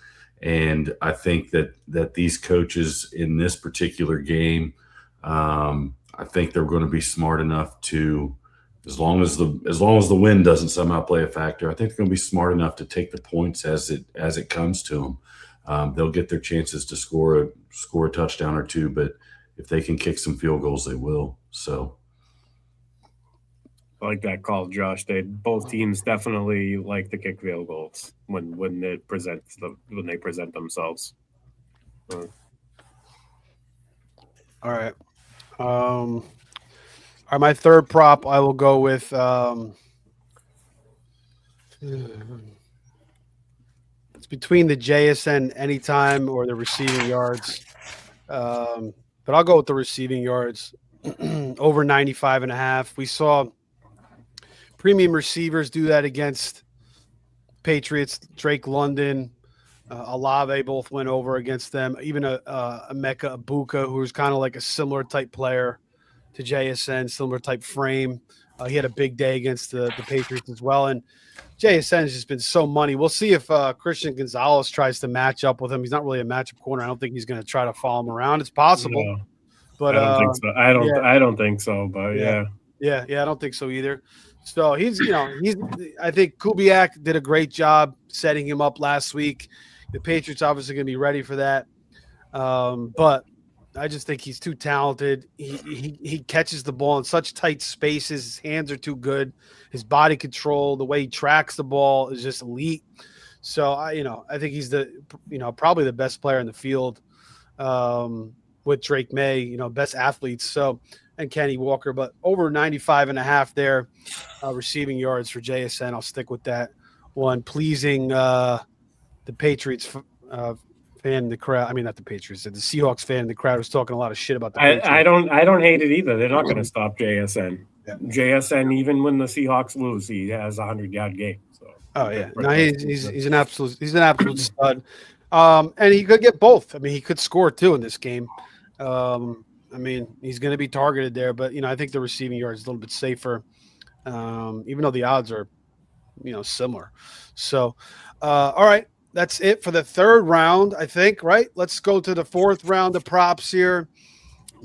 Speaker 4: And I think that these coaches in this particular game, I think they're going to be smart enough to, as long as the wind doesn't somehow play a factor, I think they're going to be smart enough to take the points as it comes to them. They'll get their chances to score a touchdown or 2, but if they can kick some field goals, they will. So.
Speaker 2: I like that call, Josh. Both teams definitely like to kick field goals when they present themselves.
Speaker 1: All right. All right, my 3rd prop, I will go with it's between the JSN anytime or the receiving yards. But I'll go with the receiving yards over 95.5. We saw premium receivers do that against Patriots. Drake London, Olave both went over against them. Even a Emeka Ibuka, who's kind of like a similar type player to JSN, similar type frame. He had a big day against the Patriots as well. And JSN has just been so money. We'll see if Christian Gonzalez tries to match up with him. He's not really a matchup corner. I don't think he's going to try to follow him around. It's possible.
Speaker 2: No,
Speaker 1: but
Speaker 2: I don't think so. I don't think so, but yeah.
Speaker 1: Yeah, I don't think so either. So I think Kubiak did a great job setting him up last week. The Patriots obviously going to be ready for that. But I just think he's too talented. He catches the ball in such tight spaces. His hands are too good. His body control, the way he tracks the ball is just elite. So I think he's probably the best player in the field with Drake May, best athletes. So, and Kenny Walker, but over 95.5 there, receiving yards for JSN. I'll stick with that one. Pleasing the Patriots fan in the crowd. I mean, not the Patriots. The Seahawks fan in the crowd was talking a lot of shit about the Patriots.
Speaker 2: I don't hate it either. They're not going to stop JSN.
Speaker 1: Yeah.
Speaker 2: JSN, even when the Seahawks lose, he has a 100-yard game. So.
Speaker 1: Oh yeah, no, he's an absolute stud, and he could get both. I mean, he could score too in this game. I mean, he's going to be targeted there, but I think the receiving yard is a little bit safer, even though the odds are, similar. So, all right, that's it for the third round, I think. Right? Let's go to the fourth round of props here,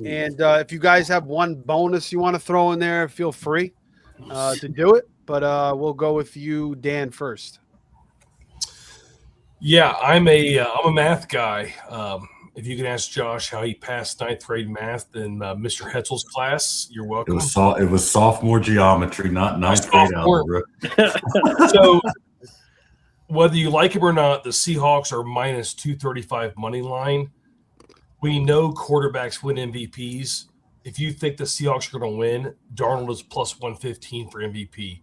Speaker 1: and if you guys have one bonus you want to throw in there, feel free to do it. But we'll go with you, Dan, first.
Speaker 3: Yeah, I'm a math guy. If you can ask Josh how he passed ninth grade math in Mr. Hetzel's class, you're welcome.
Speaker 4: It was sophomore geometry, not ninth grade algebra.
Speaker 3: So whether you like him or not, the Seahawks are minus 235 money line. We know quarterbacks win MVPs. If you think the Seahawks are going to win, Darnold is plus 115 for MVP.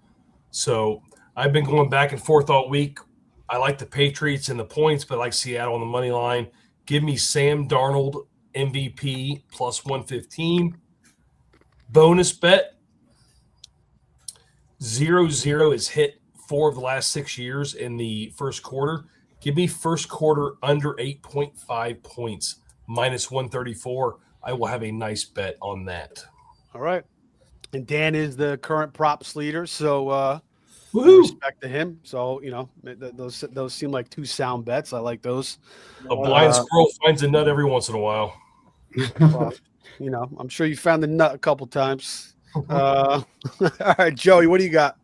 Speaker 3: So I've been going back and forth all week. I like the Patriots and the points, but I like Seattle on the money line. Give me Sam Darnold MVP plus 115. Bonus bet. 0-0 is hit 4 of the last 6 years in the first quarter. Give me first quarter under 8.5 points, minus 134. I will have a nice bet on that.
Speaker 1: All right. And Dan is the current props leader, so respect to him. So, those seem like two sound bets. I like those.
Speaker 3: A blind squirrel finds a nut every once in a while.
Speaker 1: Well, I'm sure you found the nut a couple times. All right, Joey, what do you got?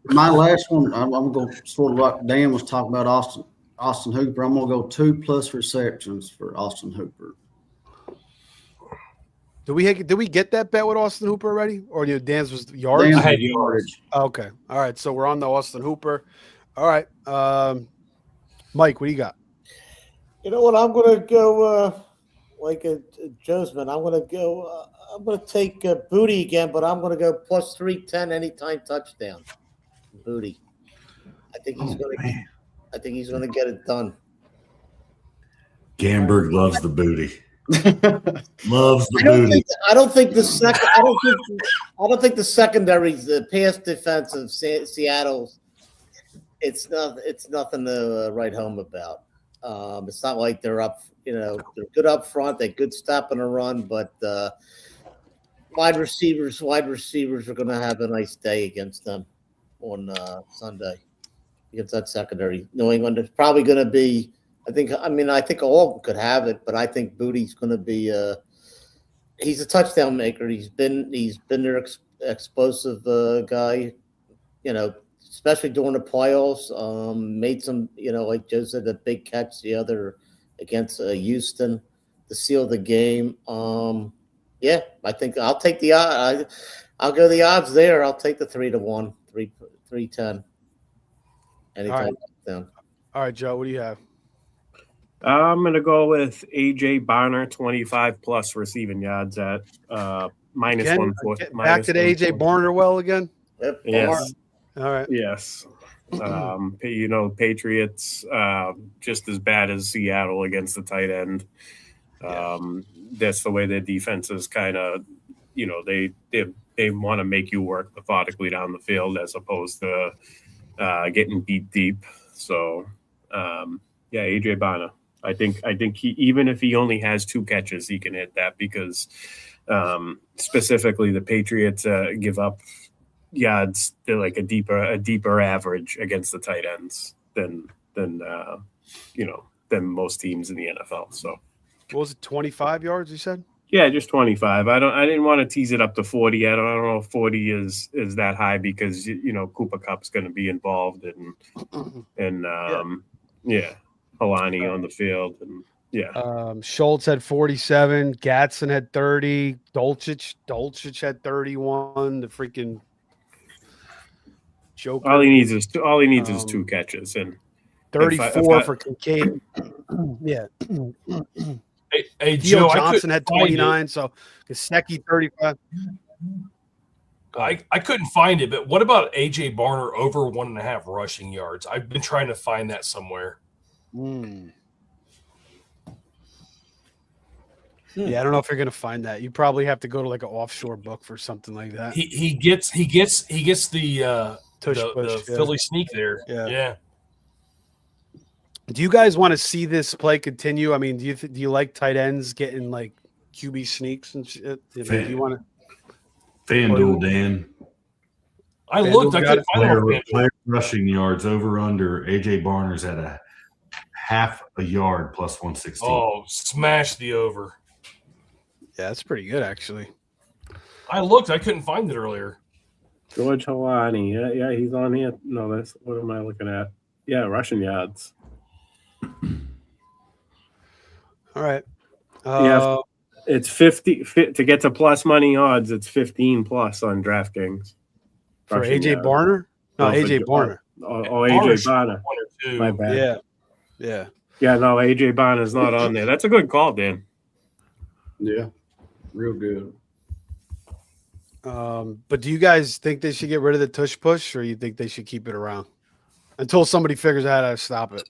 Speaker 6: My last one, I'm going to sort of like Dan was talking about Austin Hooper. I'm going to go 2+ receptions for Austin Hooper.
Speaker 1: Did we get that bet with Austin Hooper already, or Dan's was yards?
Speaker 6: Dan
Speaker 3: I had yardage.
Speaker 1: Okay, all right. So we're on the Austin Hooper. All right, Mike, what do you got?
Speaker 5: You know what? I'm going to go like a Joe'sman. I'm going to go. I'm going to take Booty again, but I'm going to go plus 310 anytime touchdown. Booty. I think he's going to. I think he's going to get it done.
Speaker 4: Gamberg loves the booty. Loves the booty.
Speaker 5: I don't think the second. I don't think the secondaries, the pass defense of Seattle. It's nothing to write home about. It's not like they're up. They're good up front. They're good stopping a run, but wide receivers are going to have a nice day against them on Sunday against that secondary. New England is probably going to be. I think all of them could have it, but I think Booty's going to be. He's a touchdown maker. He's been their explosive guy. Especially during the playoffs. Made some, like Joe said, the big catch the other against Houston to seal the game. I think I'll take the I'll go the odds there. I'll take the 3-1, 310. Anytime down.
Speaker 1: All right, Joe, what do you have?
Speaker 2: I'm going to go with AJ Barner, 25+ receiving yards at minus
Speaker 1: Again,
Speaker 2: 140.
Speaker 1: Back to the AJ Barner again?
Speaker 5: Yep.
Speaker 2: Yes.
Speaker 1: All right.
Speaker 2: Yes. Patriots just as bad as Seattle against the tight end. That's the way their defense is kind of, they want to make you work methodically down the field as opposed to getting beat deep. So, AJ Barner. I think he, even if he only has 2 catches, he can hit that because specifically the Patriots give up yards. They're like a deeper average against the tight ends than most teams in the NFL. So
Speaker 1: what was it, 25 yards you said?
Speaker 2: Yeah, just 25. I didn't want to tease it up to 40. I don't know if 40 is that high because Cooper Kupp's going to be involved and Halani on the field and
Speaker 1: Schultz had 47, Gatson had 30, Dolchich had 31. The freaking Joker.
Speaker 2: All he needs is 2 catches and
Speaker 1: 34 for Kincaid. Yeah.
Speaker 3: Hey
Speaker 1: Theo
Speaker 3: Joe,
Speaker 1: Johnson had 29, so Gesicki 35.
Speaker 3: I couldn't find it, but what about AJ Barner over 1.5 rushing yards? I've been trying to find that somewhere.
Speaker 1: Yeah, I don't know if you're gonna find that. You probably have to go to like an offshore book for something like that.
Speaker 3: He gets the
Speaker 1: Tush
Speaker 3: the
Speaker 1: push, yeah.
Speaker 3: Philly sneak there.
Speaker 1: Yeah. Do you guys want to see this play continue? I mean, do you like tight ends getting like QB sneaks and shit? Do you want to?
Speaker 4: FanDuel, Dan.
Speaker 3: I looked. I couldn't find it on FanDuel.
Speaker 4: Player rushing yards over under. AJ Barner's at a half a yard plus 116.
Speaker 3: Oh, smash the over.
Speaker 1: Yeah, that's pretty good actually.
Speaker 3: I looked. I couldn't find it earlier.
Speaker 2: George Halani. Yeah, he's on here. No, that's what am I looking at? Yeah, rushing yards.
Speaker 1: All right.
Speaker 2: Yeah, it's 50 to get to plus money odds. It's 15 plus on DraftKings
Speaker 1: for AJ Barner. No, AJ Barner.
Speaker 2: Oh, AJ Barner.
Speaker 3: 1 or 2.
Speaker 2: My bad.
Speaker 1: Yeah.
Speaker 2: No, AJ Barner's not on there. That's a good call, Dan.
Speaker 6: Yeah, real good.
Speaker 1: But do you guys think they should get rid of the tush push, or you think they should keep it around until somebody figures out how to stop it?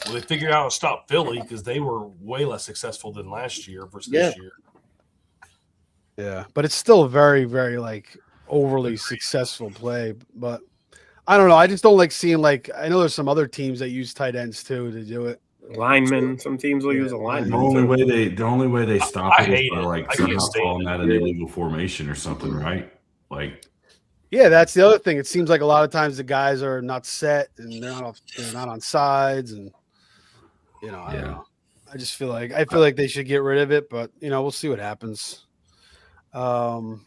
Speaker 3: Well, they figured out how to stop Philly because they were way less successful than last year versus this year.
Speaker 1: Yeah, but it's still a very, very like overly successful play. But I don't know. I just don't like seeing like I know there's some other teams that use tight ends too to do it.
Speaker 2: Linemen. Some teams will use a lineman.
Speaker 4: The only way they stop it is by like somehow
Speaker 3: stand
Speaker 4: calling that an illegal formation or something, right? Like,
Speaker 1: yeah, that's the other thing. It seems like a lot of times the guys are not set and they're not on sides, and I don't know. I just feel like they should get rid of it, but we'll see what happens. All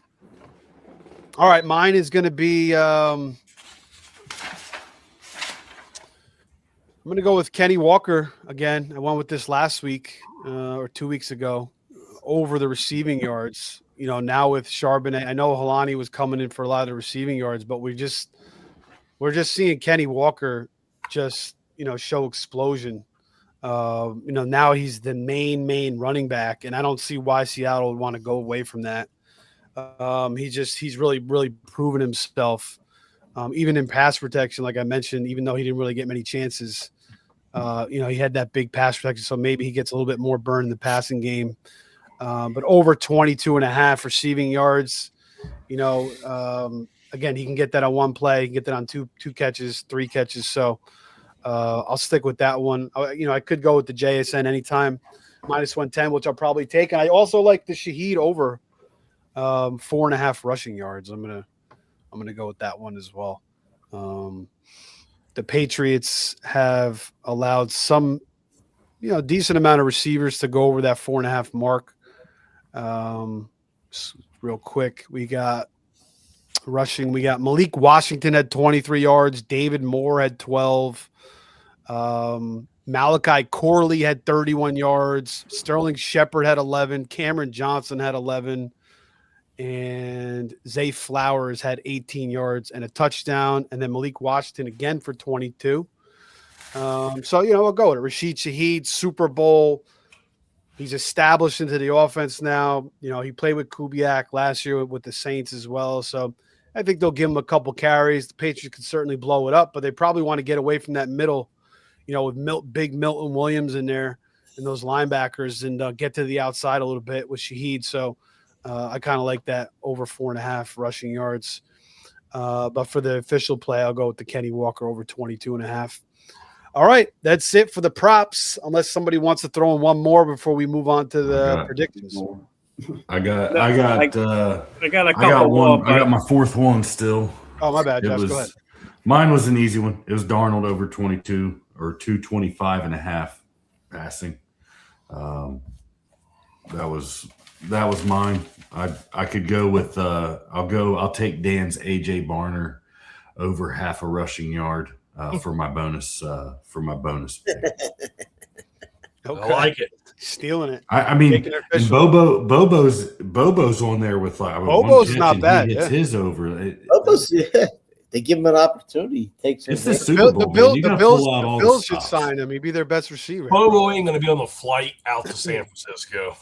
Speaker 1: right, mine is going to be. I'm going to go with Kenny Walker again. I went with this last week or 2 weeks ago over the receiving yards. Now with Charbonnet, I know Halani was coming in for a lot of the receiving yards, but we're just seeing Kenny Walker just show explosion. Now he's the main running back, and I don't see why Seattle would want to go away from that. He's really proven himself, even in pass protection. Like I mentioned, even though he didn't really get many chances, he had that big pass protection, so maybe he gets a little bit more burn in the passing game. But over 22.5 receiving yards, again, he can get that on one play, he can get that on two catches, 3 catches. So I'll stick with that one. I could go with the JSN anytime, -110, which I'll probably take. And I also like the Shaheed over 4.5 rushing yards. I'm gonna go with that one as well. The Patriots have allowed some, decent amount of receivers to go over that 4.5 mark. Real quick, we got rushing. We got Malik Washington had 23 yards. David Moore had 12. Malachi Corley had 31 yards. Sterling Shepard had 11. Cameron Johnson had 11. And Zay Flowers had 18 yards and a touchdown. And then Malik Washington again for 22. I'll go with it. Rashid Shaheed, Super Bowl. He's established into the offense now. He played with Kubiak last year with the Saints as well. So I think they'll give him a couple carries. The Patriots could certainly blow it up, but they probably want to get away from that middle, with big Milton Williams in there and those linebackers, and get to the outside a little bit with Shaheed. So I kind of like that over 4.5 rushing yards. But for the official play, I'll go with the Kenny Walker over 22.5. All right, that's it for the props. Unless somebody wants to throw in one more before we move on to the predictions.
Speaker 4: I got a couple
Speaker 2: more.
Speaker 4: I got my fourth one still.
Speaker 1: Oh, my bad, Josh. Go ahead.
Speaker 4: Mine was an easy one. It was Darnold over 22 or 225.5 passing. That was mine. I could go with I'll take Dan's AJ Barner over half a rushing yard for my bonus pick.
Speaker 1: Okay.
Speaker 3: I like it.
Speaker 1: Stealing it.
Speaker 4: I mean, and Bobo's on there with like
Speaker 1: Bobo's not bad.
Speaker 4: He hits his over.
Speaker 5: Bobo's, they give him an opportunity. He takes
Speaker 4: It's the
Speaker 5: it.
Speaker 4: Super Bowl.
Speaker 1: The Bills should sign him. He'd be their best receiver.
Speaker 3: Bobo ain't going to be on the flight out to San Francisco.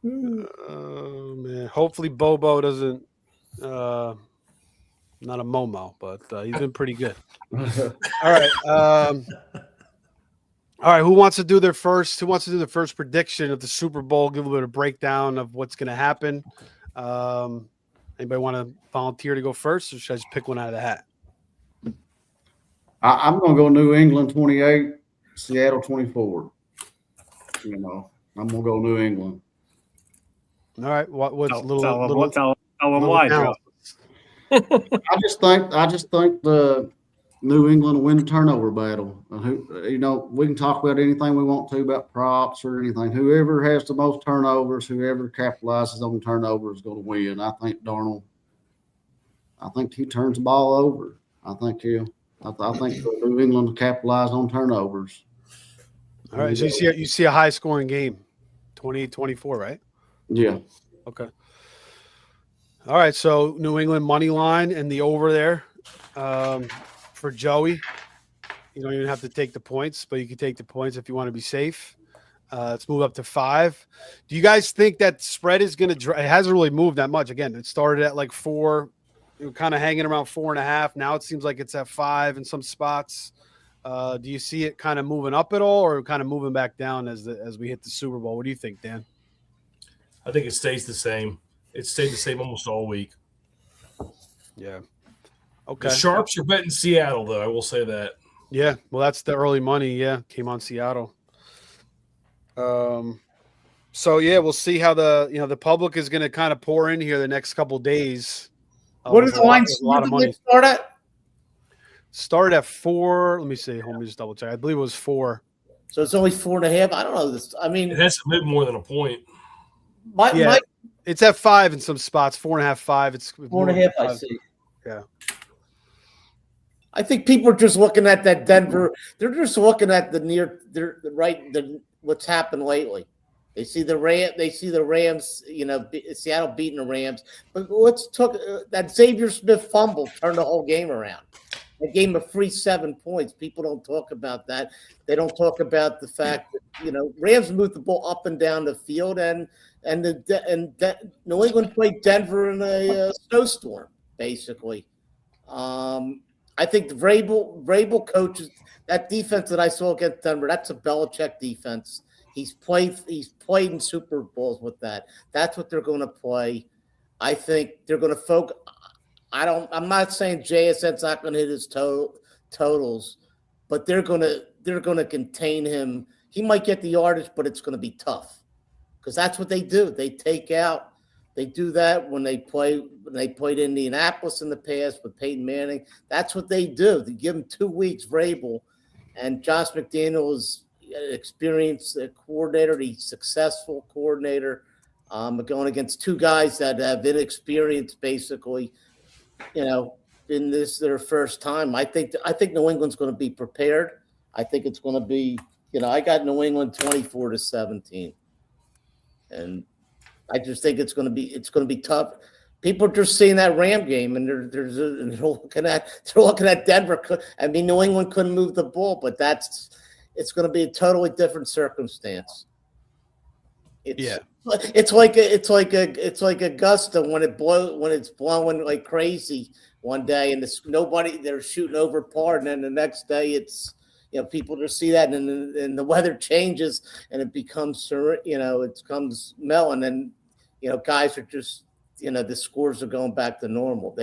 Speaker 1: Oh man! Hopefully Bobo doesn't. Not a Momo, but he's been pretty good. All right. All right. Who wants to do their first? Who wants to do the first prediction of the Super Bowl? Give a little bit of breakdown of what's going to happen. Anybody want to volunteer to go first, or should I just pick one out of the hat?
Speaker 6: I'm going to go New England 28, Seattle 24. You know, I'm going to go New England.
Speaker 1: All right. What's
Speaker 2: Tell
Speaker 1: little
Speaker 2: them why, Joe.
Speaker 1: analysis?
Speaker 6: I just think the New England will win the turnover battle. We can talk about anything we want to about props or anything. Whoever has the most turnovers, whoever capitalizes on turnovers is going to win. I think Darnold. I think he turns the ball over. I think New England will capitalize on turnovers.
Speaker 1: All right. So you see a high scoring game, 28-24, right?
Speaker 6: Yeah.
Speaker 1: Okay. All right. So New England money line and the over there for Joey. You don't even have to take the points, but you can take the points if you want to be safe. Let's move up to 5. Do you guys think that spread is going to? It hasn't really moved that much. Again, it started at like 4. It was kind of hanging around 4.5. Now it seems like it's at 5 in some spots. Do you see it kind of moving up at all, or kind of moving back down as we hit the Super Bowl? What do you think, Dan?
Speaker 3: I think it stays the same. It stayed the same almost all week.
Speaker 1: Yeah. Okay.
Speaker 3: The Sharps are betting Seattle, though. I will say that.
Speaker 1: Yeah. Well, that's the early money. Yeah, came on Seattle. So yeah, we'll see how the public is going to kind of pour in here the next couple days.
Speaker 5: What are the lines?
Speaker 1: A lot of money.
Speaker 5: Start at?
Speaker 1: Started at 4. Let me see. Let me just double check. I believe it was 4.
Speaker 5: So it's only 4.5. I don't know this. I mean,
Speaker 3: It has to move more than a point.
Speaker 5: my
Speaker 1: It's at 5 in some spots. 4.5, 5. It's
Speaker 5: 4.5. I see.
Speaker 1: Yeah.
Speaker 5: I think people are just looking at that Denver. They're just looking at what's happened lately. They see the Rams. Seattle beating the Rams. But that Xavier Smith fumble turned the whole game around. They gave him a free 7 points. People don't talk about that. They don't talk about the fact that Rams moved the ball up and down the field, and New England played Denver in a snowstorm, basically. I think the Vrabel coaches that defense that I saw against Denver. That's a Belichick defense. He's played in Super Bowls with that. That's what they're going to play. I think they're going to focus. I'm not saying JSN's not going to hit his totals, but they're going to contain him. He might get the yardage, but it's going to be tough because that's what they do. They take out. They do that when they played Indianapolis in the past with Peyton Manning. That's what they do. They give him 2 weeks, Vrabel, and Josh McDaniel is an experienced coordinator. He's a successful coordinator. Going against 2 guys that have inexperience, basically, in this their first time. I think New England's going to be prepared. I think it's going to be, I got New England 24-17, and I just think it's going to be tough. People are just seeing that Ram game, and they're looking at Denver. I mean, New England couldn't move the ball, but it's going to be a totally different circumstance. It's like Augusta when it's blowing like crazy one day, and they're shooting over par, and then the next day it's people just see that, and the weather changes, and it becomes it becomes mellow, and then guys are just the scores are going back to normal.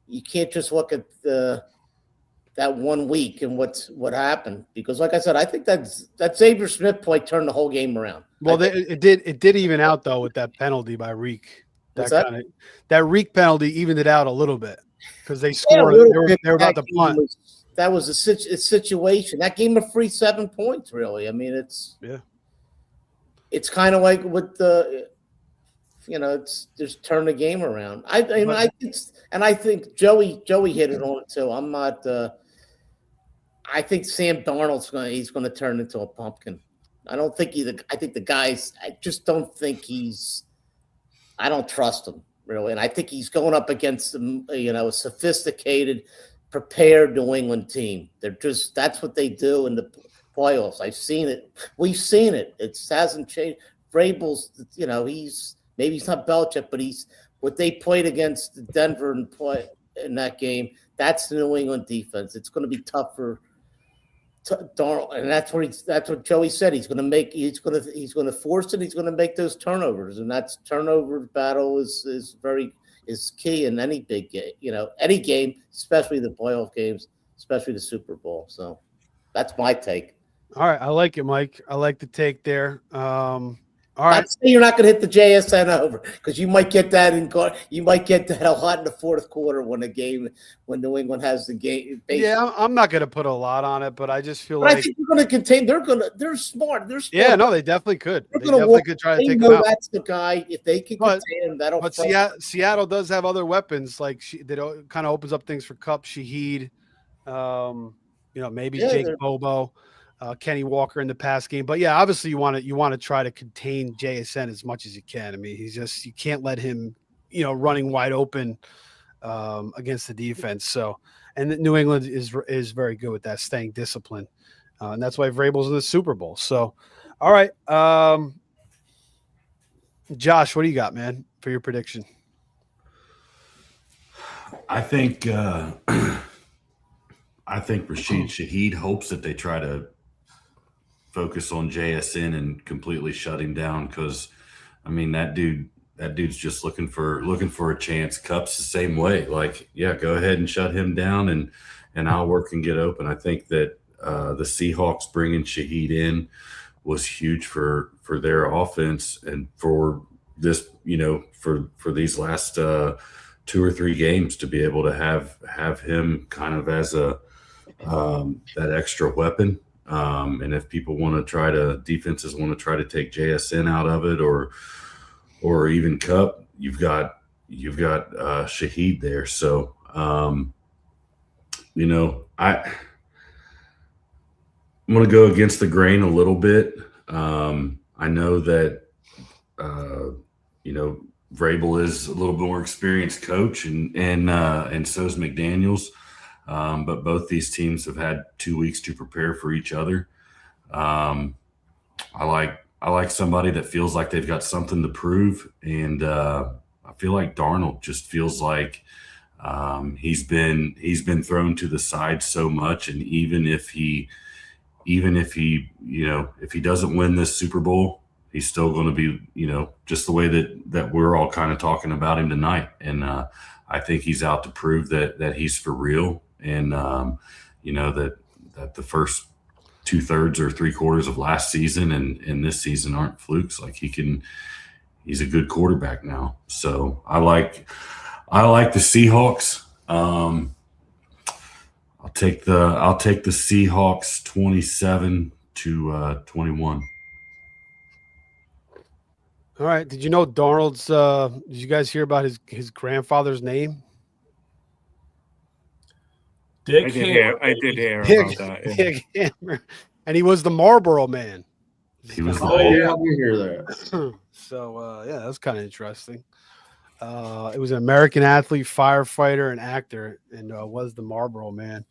Speaker 5: You can't just look at that 1 week and what happened, because like I said, I think that Xavier Smith play turned the whole game around.
Speaker 1: Well, it did even out though with that penalty by Reek. That Reek penalty evened it out a little bit because they scored. They were about to punt.
Speaker 5: That was a situation that gave him a free 7 points. Really, I mean, it's kind of like with the. It's just turn the game around. I think Joey hit it on it too. I'm not. I think Sam Darnold's going to turn into a pumpkin. I don't think I think the guys. I just don't think I don't trust him really, and I think he's going up against a sophisticated, prepared New England team. That's what they do in the playoffs. I've seen it. We've seen it. It hasn't changed. Vrabel's, maybe he's not Belichick, but he's what they played against Denver and play in that game. That's the New England defense. It's going to be tough for Darnold, and that's what Joey said. He's going to force it. He's going to make those turnovers, and that's turnover battle is key in any big game. Any game, especially the playoff games, especially the Super Bowl. So that's my take.
Speaker 1: All right, I like it, Mike. I like the take there. All right.
Speaker 5: Not saying you're not going to hit the JSN over, because you might get that you might get that a lot in the fourth quarter when New England has the game.
Speaker 1: Yeah, I'm not going to put a lot on it, but I just feel
Speaker 5: I think they're going to contain. They're smart. They're smart.
Speaker 1: Yeah, no, they definitely could. They
Speaker 5: definitely
Speaker 1: could try to take him out.
Speaker 5: That's the guy. If they can contain him, that'll.
Speaker 1: But Seattle does have other weapons, like that kind of opens up things for Kupp, Shaheed, maybe Jake Bobo. Kenny Walker in the pass game, but yeah, obviously you want to try to contain JSN as much as you can. I mean, you can't let him, running wide open against the defense. So, and New England is very good with that, staying disciplined, and that's why Vrabel's in the Super Bowl. So, all right, Josh, what do you got, man, for your prediction?
Speaker 4: I think Rashid Shaheed hopes that they try to focus on JSN and completely shut him down, because I mean that dude's just looking for a chance. Kupp's the same way. Like, yeah, go ahead and shut him down and I'll work and get open. I think that the Seahawks bringing Shaheed in was huge for their offense and for this, for these last 2 or 3 games to be able to have him kind of as a that extra weapon. And if defenses want to try to take JSN out of it or even Kupp, you've got Shaheed there. So, I'm going to go against the grain a little bit. I know that, Vrabel is a little bit more experienced coach and so is McDaniels. But both these teams have had 2 weeks to prepare for each other. I like somebody that feels like they've got something to prove, and I feel like Darnold just feels like he's been thrown to the side so much, and even if he doesn't win this Super Bowl, he's still going to be just the way that we're all kind of talking about him tonight, and I think he's out to prove that he's for real. And, that the first 2/3 or 3/4 of last season and this season aren't flukes. Like he's a good quarterback now. So I like the Seahawks. I'll take the Seahawks 27-21.
Speaker 1: All right. Did you know Darnold's, did you guys hear about his grandfather's name?
Speaker 2: I did hear about that. Yeah.
Speaker 1: Dick Hammer. And he was the Marlboro Man.
Speaker 4: He was
Speaker 6: we hear that.
Speaker 1: So, that's kind of interesting. It was an American athlete, firefighter, and actor, and was the Marlboro Man.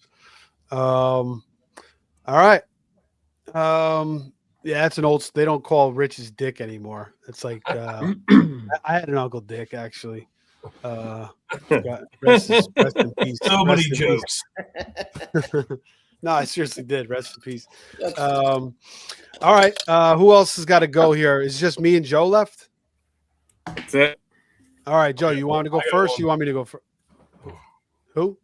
Speaker 1: All right. Yeah, it's an old. They don't call Rich's Dick anymore. It's like I had an Uncle Dick actually. Rest in peace.
Speaker 3: So many jokes.
Speaker 1: No, I seriously did. Rest in peace. All right. Who else has got to go here? Is it just me and Joe left?
Speaker 2: That's it.
Speaker 1: All right, Joe. You want to go first? Or you want me to go first? Who?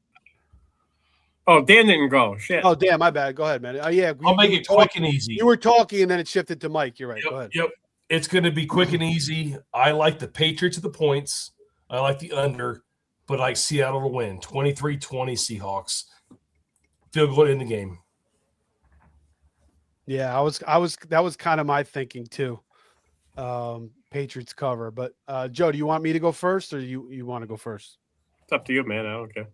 Speaker 2: Oh, Dan didn't go. Shit.
Speaker 1: Oh, damn. My bad. Go ahead, man. Yeah.
Speaker 3: I'll make it quick and easy.
Speaker 1: You were talking, and then it shifted to Mike. You're right.
Speaker 3: Yep,
Speaker 1: Go ahead.
Speaker 3: Yep. It's going to be quick and easy. I like the Patriots at the points. I like the under, but I like Seattle to win. 23-20 Seahawks. Field goal in the game.
Speaker 1: Yeah, that was kind of my thinking too. Patriots cover. But Joe, do you want me to go first or you want to go first?
Speaker 2: It's up to you, man. I don't care.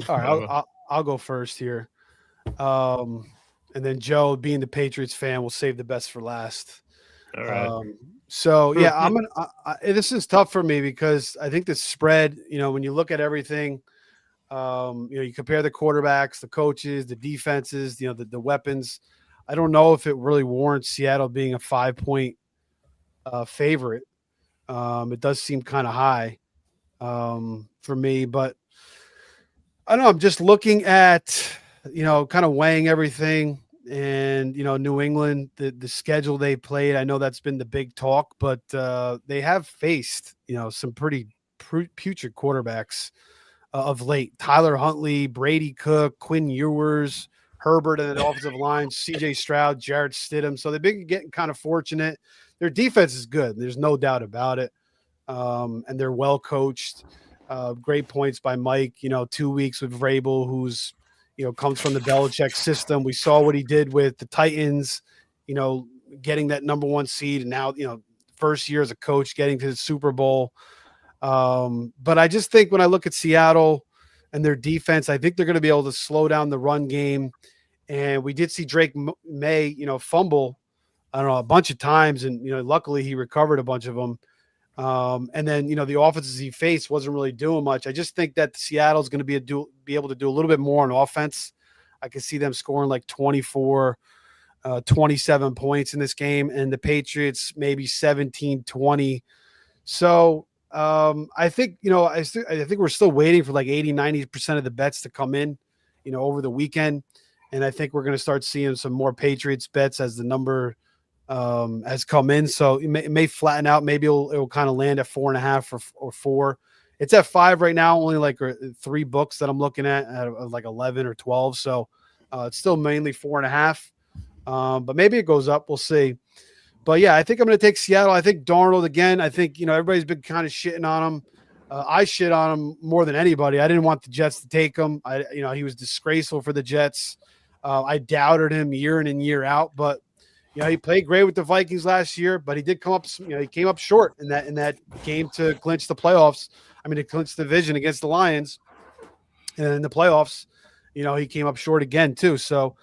Speaker 1: All right, I'll go first here. And then Joe, being the Patriots fan, will save the best for last.
Speaker 2: All right.
Speaker 1: So yeah, I'm gonna. This is tough for me because I think the spread. When you look at everything, you compare the quarterbacks, the coaches, the defenses, the weapons. I don't know if it really warrants Seattle being a 5-point favorite. It does seem kind of high for me, but I don't know. I'm just looking at, kind of weighing everything. And, New England, the schedule they played, I know that's been the big talk, but they have faced, some pretty putrid quarterbacks of late. Tyler Huntley, Brady Cook, Quinn Ewers, Herbert and the offensive line, CJ Stroud, Jarrett Stidham. So they've been getting kind of fortunate. Their defense is good. There's no doubt about it. And they're well coached. Great points by Mike, 2 weeks with Vrabel, who's, comes from the Belichick system. We saw what he did with the Titans, getting that number 1 seed. And now, first year as a coach, getting to the Super Bowl. But I just think when I look at Seattle and their defense, I think they're going to be able to slow down the run game. And we did see Drake May, fumble, I don't know, a bunch of times. And, luckily he recovered a bunch of them. And then, the offenses he faced wasn't really doing much. I just think that Seattle's going to be able to do a little bit more on offense. I can see them scoring like 24, 27 points in this game, and the Patriots maybe 17-20. So I think, I think we're still waiting for like 80-90% of the bets to come in, over the weekend. And I think we're going to start seeing some more Patriots bets as the number has come in. So it may flatten out. Maybe it'll kind of land at 4.5 or 4. It's at 5 right now, only like 3 books that I'm looking at like 11 or 12. So it's still mainly 4.5. But maybe it goes up. We'll see. But yeah, I think I'm going to take Seattle. I think Darnold again. I think, everybody's been kind of shitting on him. I shit on him more than anybody. I didn't want the Jets to take him. He was disgraceful for the Jets. I doubted him year in and year out, but he played great with the Vikings last year, but he did come up, he came up short in that game to clinch the playoffs. To clinch the division against the Lions. And in the playoffs, he came up short again too. So,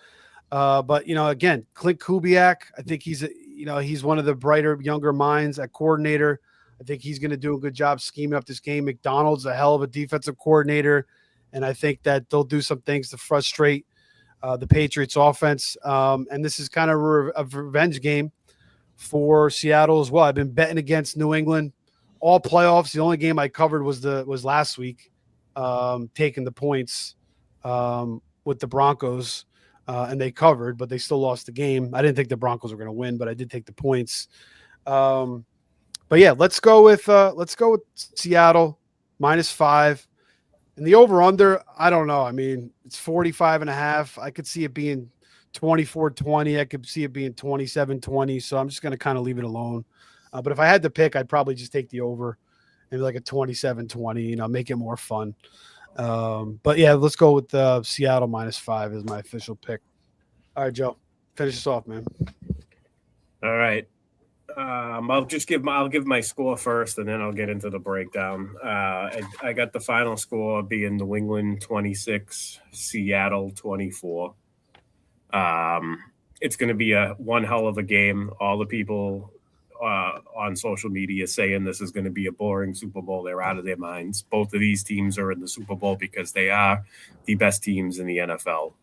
Speaker 1: but again, Clint Kubiak, I think he's one of the brighter, younger minds at coordinator. I think he's going to do a good job scheming up this game. McDonald's a hell of a defensive coordinator, and I think that they'll do some things to frustrate the Patriots offense. And this is kind of a revenge game for Seattle as well. I've been betting against New England all playoffs. The only game I covered was last week, taking the points with the Broncos, and they covered, but they still lost the game. I didn't think the Broncos were going to win, but I did take the points. But yeah, let's go with Seattle -5. And the over-under, I don't know. It's 45.5. I could see it being 24-20. I could see it being 27-20. So I'm just going to kind of leave it alone. But if I had to pick, I'd probably just take the over, maybe like a 27-20, make it more fun. But yeah, let's go with Seattle -5 as my official pick. All right, Joe, finish us off, man.
Speaker 2: All right. I'll give my score first, and then I'll get into the breakdown. I got the final score being New England 26, Seattle 24. It's going to be one hell of a game. All the people on social media saying this is going to be a boring Super Bowl. They're out of their minds. Both of these teams are in the Super Bowl because they are the best teams in the NFL.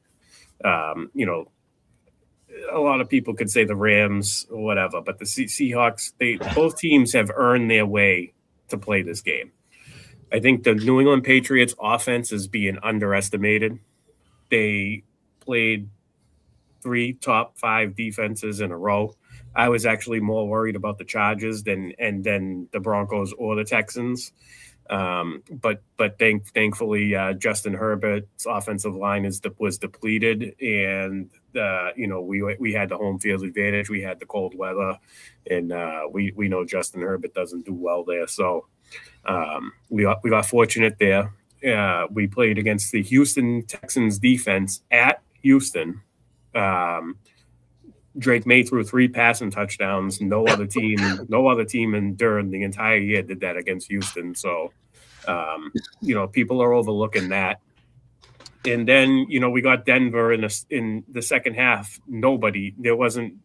Speaker 2: A lot of people could say the Rams or whatever, but the Seahawks, both teams have earned their way to play this game. I think the New England Patriots offense is being underestimated. They played 3 top 5 defenses in a row. I was actually more worried about the Chargers than the Broncos or the Texans. But thankfully, Justin Herbert's offensive line was depleted, and we had the home field advantage. We had the cold weather, and we know Justin Herbert doesn't do well there. So we got fortunate there. We played against the Houston Texans defense at Houston. Drake May threw 3 passing touchdowns. No other team during the entire year did that against Houston. So, people are overlooking that. And then, we got Denver in the second half. There wasn't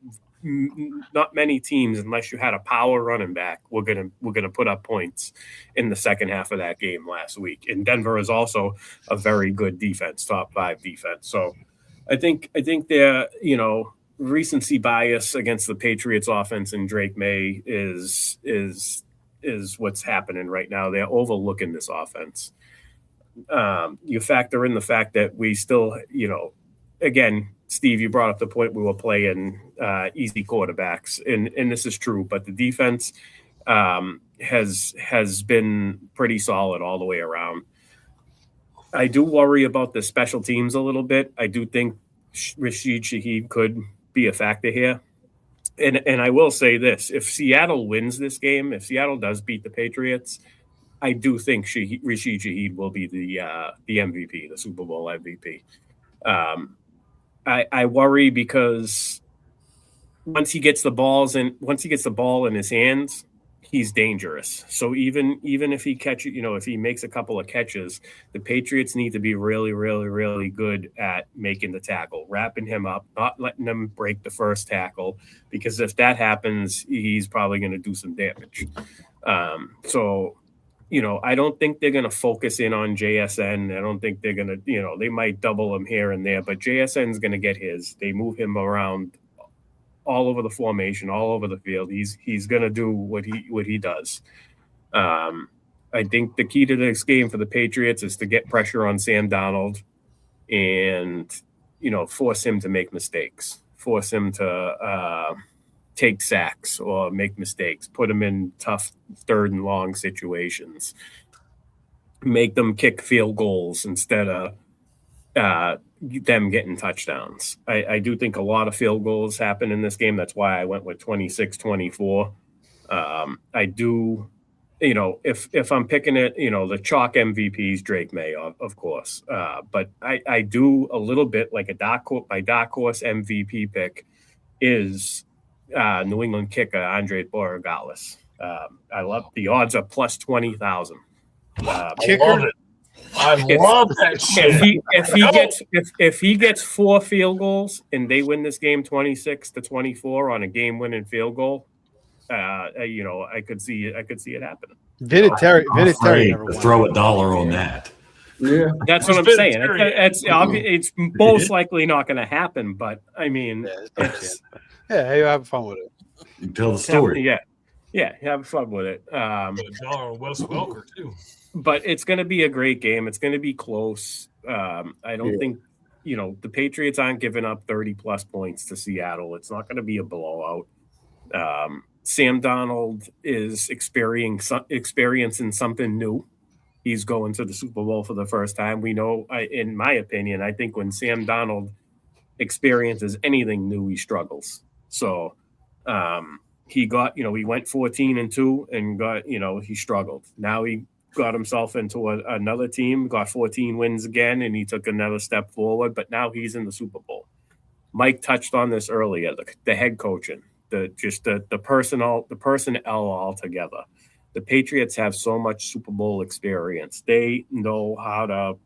Speaker 2: not many teams, unless you had a power running back, we're gonna put up points in the second half of that game last week. And Denver is also a very good defense, top 5 defense. So I think they're, recency bias against the Patriots offense and Drake May is what's happening right now. They're overlooking this offense. You factor in the fact that we still, again, Steve, you brought up the point we were playing easy quarterbacks, and this is true, but the defense has been pretty solid all the way around. I do worry about the special teams a little bit. I do think Rashid Shaheed could be a factor here. And I will say this, if Seattle wins this game, if Seattle does beat the Patriots, I do think Rashid Shaheed will be the MVP, the Super Bowl MVP. I worry because once he gets the ball in his hands, he's dangerous. So even if he catches, if he makes a couple of catches, the Patriots need to be really, really, really good at making the tackle, wrapping him up, not letting him break the first tackle, because if that happens, he's probably going to do some damage. I don't think they're going to focus in on JSN. I don't think they're going to, they might double him here and there, but JSN's going to get his. They move him around all over the formation, all over the field. He's going to do what he does. I think the key to this game for the Patriots is to get pressure on Sam Darnold and, force him to make mistakes, force him to take sacks or make mistakes, put him in tough third and long situations, make them kick field goals instead of them getting touchdowns. I do think a lot of field goals happen in this game. That's why I went with 26-24. I do, if I'm picking it, the chalk MVPs, Drake May, of course. But I do a little bit like my dark horse MVP pick is New England kicker Andre Borregales. I love the odds are plus 20,000.
Speaker 3: I love it. I love that shit.
Speaker 2: If he gets 4 field goals and they win this game 26-24 on a game-winning field goal, I could see it happening.
Speaker 1: Vinatieri
Speaker 4: never won. Throw $1 on that.
Speaker 6: Yeah,
Speaker 2: that's what I'm saying. It's most likely not going to happen, but I mean,
Speaker 1: you have fun with it.
Speaker 4: You tell the story.
Speaker 2: Yeah, have fun with it.
Speaker 3: $1 on Wes Welker too.
Speaker 2: But it's going to be a great game. It's going to be close. I don't think, the Patriots aren't giving up 30-plus points to Seattle. It's not going to be a blowout. Sam Darnold is experiencing something new. He's going to the Super Bowl for the first time. We know, in my opinion, I think when Sam Darnold experiences anything new, he struggles. So he got, he went 14-2 and got, he struggled. Now he got himself into another team, got 14 wins again, and he took another step forward, but now he's in the Super Bowl. Mike touched on this earlier, the head coaching, the personnel altogether. The Patriots have so much Super Bowl experience. They know how to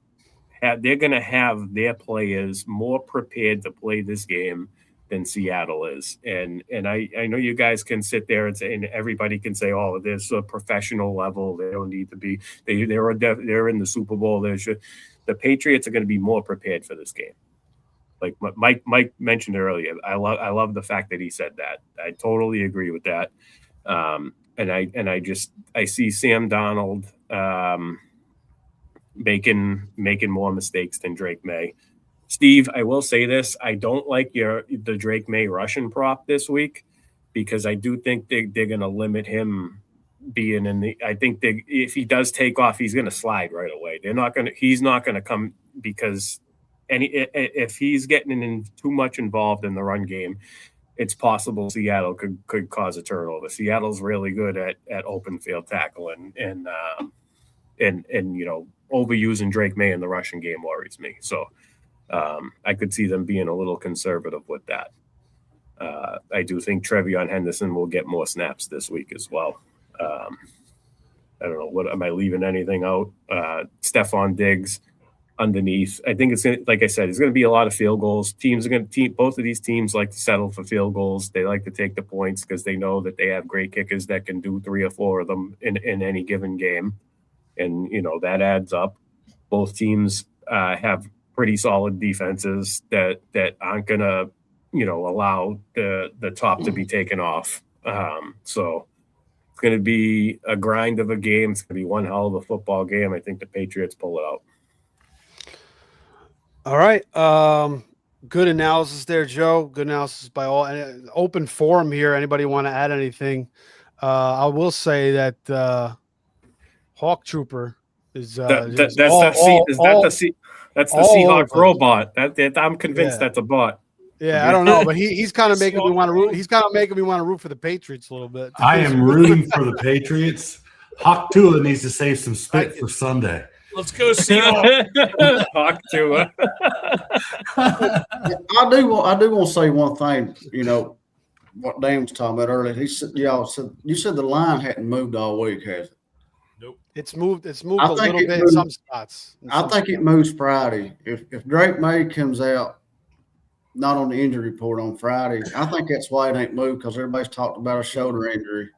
Speaker 2: they're going to have their players more prepared to play this game than Seattle is. And I know you guys can sit there and say, and everybody can say, oh, there's a professional level. They don't need to be, they're in the Super Bowl. The Patriots are going to be more prepared for this game. Like Mike mentioned earlier, I love the fact that he said that. I totally agree with that. And I see Sam Darnold making more mistakes than Drake May. Steve, I will say this: I don't like the Drake May Russian prop this week because I do think they're going to limit him being in the. I think if he does take off, he's going to slide right away. He's not going to come because if he's getting too much involved in the run game, it's possible Seattle could cause a turnover. Seattle's really good at open field tackling and overusing Drake May in the rushing game worries me. So I could see them being a little conservative with that. I do think Trevion Henderson will get more snaps this week as well. I don't know. Am I leaving anything out? Stephon Diggs underneath. I think it's going to, like I said, it's going to be a lot of field goals. Both of these teams like to settle for field goals. They like to take the points because they know that they have great kickers that can do 3 or 4 of them in any given game. And, that adds up. Both teams have pretty solid defenses that aren't going to allow the top to be taken off. So it's going to be a grind of a game. It's going to be one hell of a football game. I think the Patriots pull it out.
Speaker 1: All right. Good analysis there, Joe. Good analysis by all. And open forum here. Anybody want to add anything? I will say that Hawk Trooper is
Speaker 2: That's the Seahawk robot. I'm convinced that's a bot.
Speaker 1: Yeah, I don't know, but he's kind of making me want to root. He's kind of making me want to root for the Patriots a little bit.
Speaker 4: I am rooting for the Patriots. Hawk Tua needs to save some spit for Sunday.
Speaker 3: Let's go Seahawks.
Speaker 2: Hawk Tua.
Speaker 6: I do want to say one thing. What Dan was talking about earlier. He said, you said the line hadn't moved all week, has it?
Speaker 3: Nope.
Speaker 1: It's moved a little bit in some spots.
Speaker 6: I think it moves Friday. If Drake May comes out not on the injury report on Friday, I think that's why it ain't moved, because everybody's talked about a shoulder injury.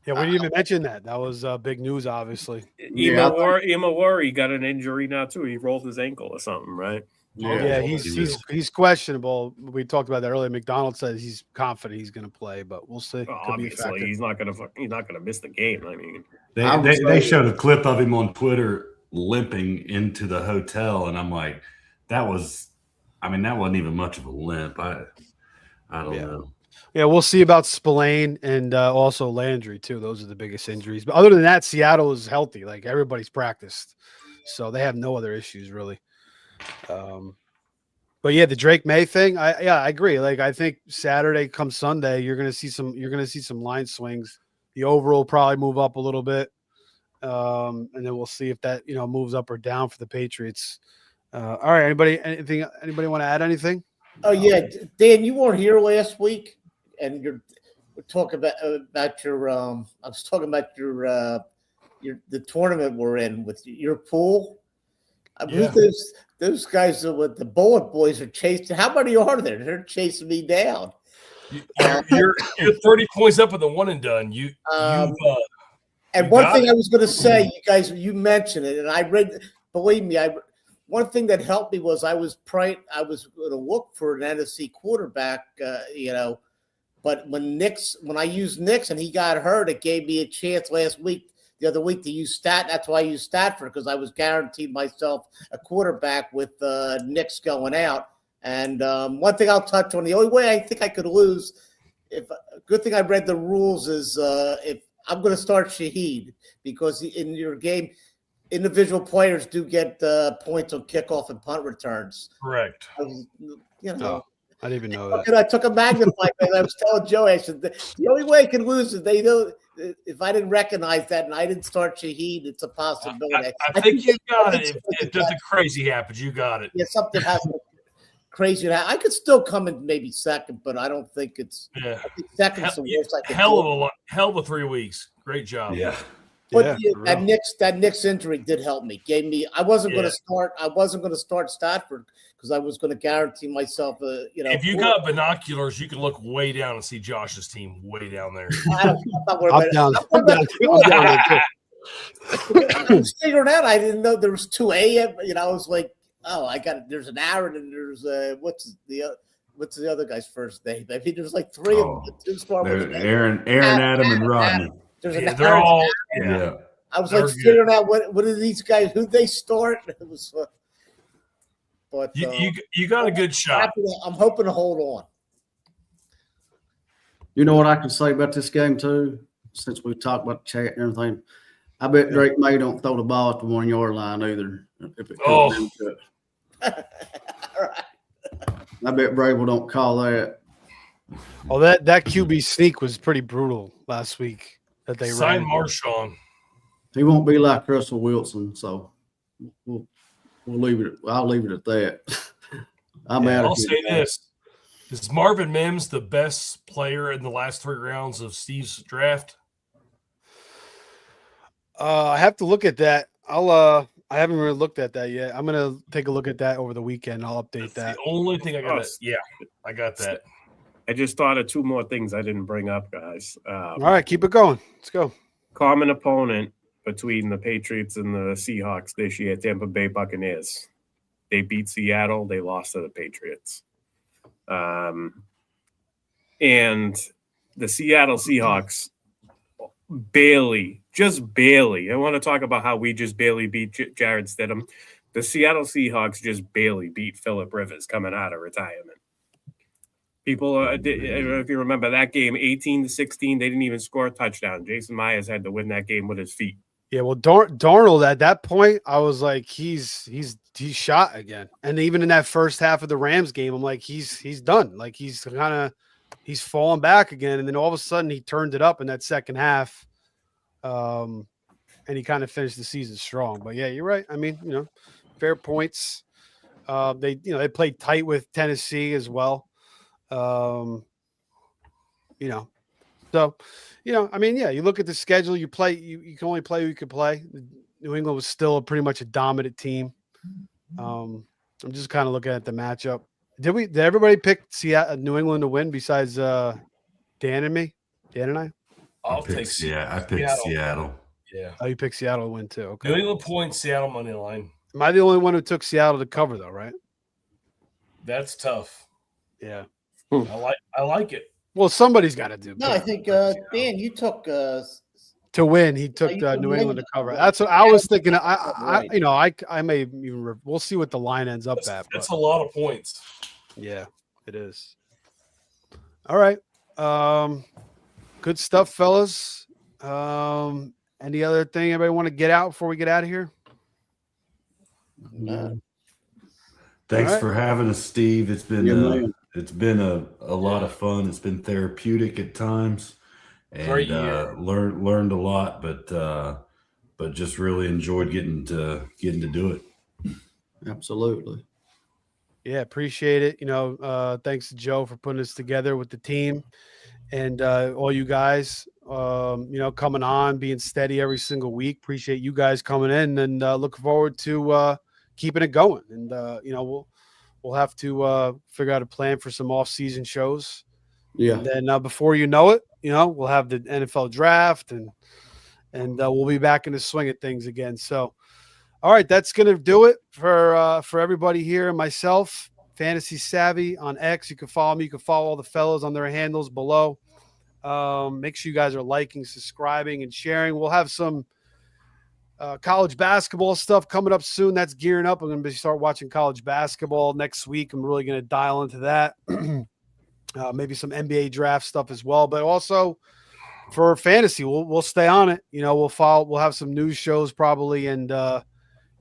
Speaker 1: Yeah, we didn't even mention that. That was big news, obviously.
Speaker 2: Imawari got an injury now too. He rolled his ankle or something, right?
Speaker 1: Yeah, he's questionable. We talked about that earlier. McDonald says he's confident he's going to play, but we'll see.
Speaker 2: Obviously, he's not going to miss the game. I mean,
Speaker 4: they showed a clip of him on Twitter limping into the hotel, and I'm like, that wasn't even much of a limp. I don't know.
Speaker 1: Yeah, we'll see about Spillane and also Landry too. Those are the biggest injuries. But other than that, Seattle is healthy. Like, everybody's practiced, so they have no other issues really. But yeah, the Drake May thing, I agree. Like, I think Saturday come Sunday, you're gonna see some line swings. The over will probably move up a little bit, and then we'll see if that moves up or down for the Patriots. All right, anybody want to add anything?
Speaker 5: Oh yeah, Dan, you weren't here last week, and we're talking about your. I was talking about your the tournament we're in with your pool.
Speaker 3: Yeah.
Speaker 5: Those guys with the Bullet Boys are chasing. How many are there? They're chasing me down.
Speaker 3: You're 30 points up with the one and done.
Speaker 5: And one thing I was going to say, you guys, you mentioned it, and I read. Believe me, one thing that helped me was I was going to look for an NFC quarterback, but when I used Nix and he got hurt, it gave me a chance the other week to use That's why I used Stafford, because I was guaranteed myself a quarterback with Nix going out. And one thing I'll touch on, the only way I think I could lose, good thing I read the rules, is if I'm going to start Shaheed, because in your game, individual players do get points on kickoff and punt returns.
Speaker 3: Correct.
Speaker 1: I didn't even know that.
Speaker 5: I took a magnifying glass. I was telling Joe, I said, the only way I can lose is they know. If I didn't recognize that and I didn't start Shaheed, it's a possibility.
Speaker 3: I think you got it. If nothing crazy happens, you got it.
Speaker 5: Yeah, something happens crazy. I could still come in maybe second, but I don't think it's.
Speaker 3: Yeah.
Speaker 5: I think second's the worst I could
Speaker 3: hell of a 3 weeks. Great job.
Speaker 4: Yeah.
Speaker 5: But that Knicks injury did help me. I wasn't going to start Stafford because I was going to guarantee myself
Speaker 3: If you got binoculars, you can look way down and see Josh's team way down there.
Speaker 1: I'm down there too.
Speaker 5: I was figuring out. I didn't know there was 2 a.m. I was like, there's an Aaron and there's what's the other guy's first name? I mean, there's like 3 of them.
Speaker 4: Aaron, Adam, and Rodney.
Speaker 3: They're all.
Speaker 4: Yeah.
Speaker 5: I was like figuring out what are these guys, who they start. It was, but
Speaker 3: you got a good shot.
Speaker 5: I'm hoping to hold on.
Speaker 6: You know what I can say about this game too, since we talked about the chat and everything. I bet Drake May don't throw the ball at the 1 yard line either. If it comes down to it. I bet Brable don't call that.
Speaker 1: Oh, that QB sneak was pretty brutal last week. That they
Speaker 3: Sign
Speaker 1: ran.
Speaker 3: Marshawn.
Speaker 6: He won't be like Russell Wilson, so we'll leave it. I'll leave it at that.
Speaker 3: I'll say this: is Marvin Mims the best player in the last 3 rounds of Steve's draft?
Speaker 1: I have to look at that. I haven't really looked at that yet. I'm gonna take a look at that over the weekend. I'll update that.
Speaker 3: The only thing I got. I got that.
Speaker 2: I just thought of 2 more things I didn't bring up, guys.
Speaker 1: All right, keep it going. Let's go.
Speaker 2: Common opponent between the Patriots and the Seahawks this year, Tampa Bay Buccaneers. They beat Seattle. They lost to the Patriots. and the Seattle Seahawks barely, just barely. I want to talk about how we just barely beat Jared Stidham. The Seattle Seahawks just barely beat Phillip Rivers coming out of retirement. People, if you remember that game, 18-16, they didn't even score a touchdown. Jason Myers had to win that game with his feet.
Speaker 1: Yeah, well, Darnold at that point, I was like, he's shot again. And even in that first half of the Rams game, I'm like, he's done. Like he's fallen back again. And then all of a sudden he turned it up in that second half. And he kind of finished the season strong. But yeah, you're right. I mean, fair points. They played tight with Tennessee as well. So, I mean, yeah, you look at the schedule, you play, you can only play who you can play. New England was still pretty much a dominant team. I'm just kind of looking at the matchup. Did everybody pick New England to win besides Dan and me? Dan and I?
Speaker 3: I'll take
Speaker 4: I picked Seattle.
Speaker 3: Yeah.
Speaker 1: Oh, you picked Seattle to win too. Okay.
Speaker 3: New England points, Seattle money line.
Speaker 1: Am I the only one who took Seattle to cover though, right?
Speaker 3: That's tough.
Speaker 1: Yeah.
Speaker 3: I like it.
Speaker 1: Well, somebody's got to do.
Speaker 5: No, I think Dan, you took
Speaker 1: to win. He took New England to cover. That's what I was thinking. I may even. We'll see what the line ends up at.
Speaker 3: That's a lot of points.
Speaker 1: Yeah, it is. All right. Good stuff, fellas. Any other thing anybody want to get out before we get out of here?
Speaker 5: no.
Speaker 4: Thanks
Speaker 1: right.
Speaker 4: for having us, Steve. It's been it's been a lot of fun. It's been therapeutic at times, and learned a lot. But just really enjoyed getting to do it.
Speaker 6: Absolutely.
Speaker 1: Yeah, appreciate it. Thanks to Joe for putting this together with the team, and all you guys. Coming on, being steady every single week. Appreciate you guys coming in, and look forward to keeping it going. And we'll have to figure out a plan for some off-season shows.
Speaker 6: Yeah.
Speaker 1: And then before you know it, we'll have the NFL draft, and we'll be back in the swing of things again. So, all right, that's gonna do it for everybody here. Myself, Fantasy Savvy on X. You can follow me. You can follow all the fellows on their handles below. Make sure you guys are liking, subscribing, and sharing. We'll have some college basketball stuff coming up soon. That's gearing up. I'm going to start watching college basketball next week. I'm really going to dial into that. Maybe some NBA draft stuff as well, but also for fantasy, we'll stay on it. We'll follow. We'll have some news shows probably, and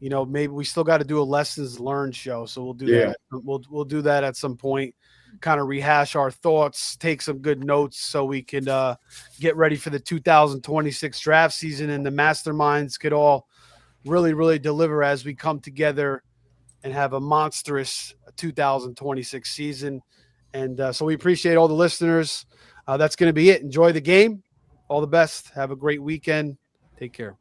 Speaker 1: maybe we still got to do a lessons learned show. So we'll do that. We'll do that at some point. Kind of rehash our thoughts, take some good notes so we can get ready for the 2026 draft season, and the masterminds could all really, really deliver as we come together and have a monstrous 2026 season. And so we appreciate all the listeners. That's going to be it. Enjoy the game. All the best. Have a great weekend. Take care.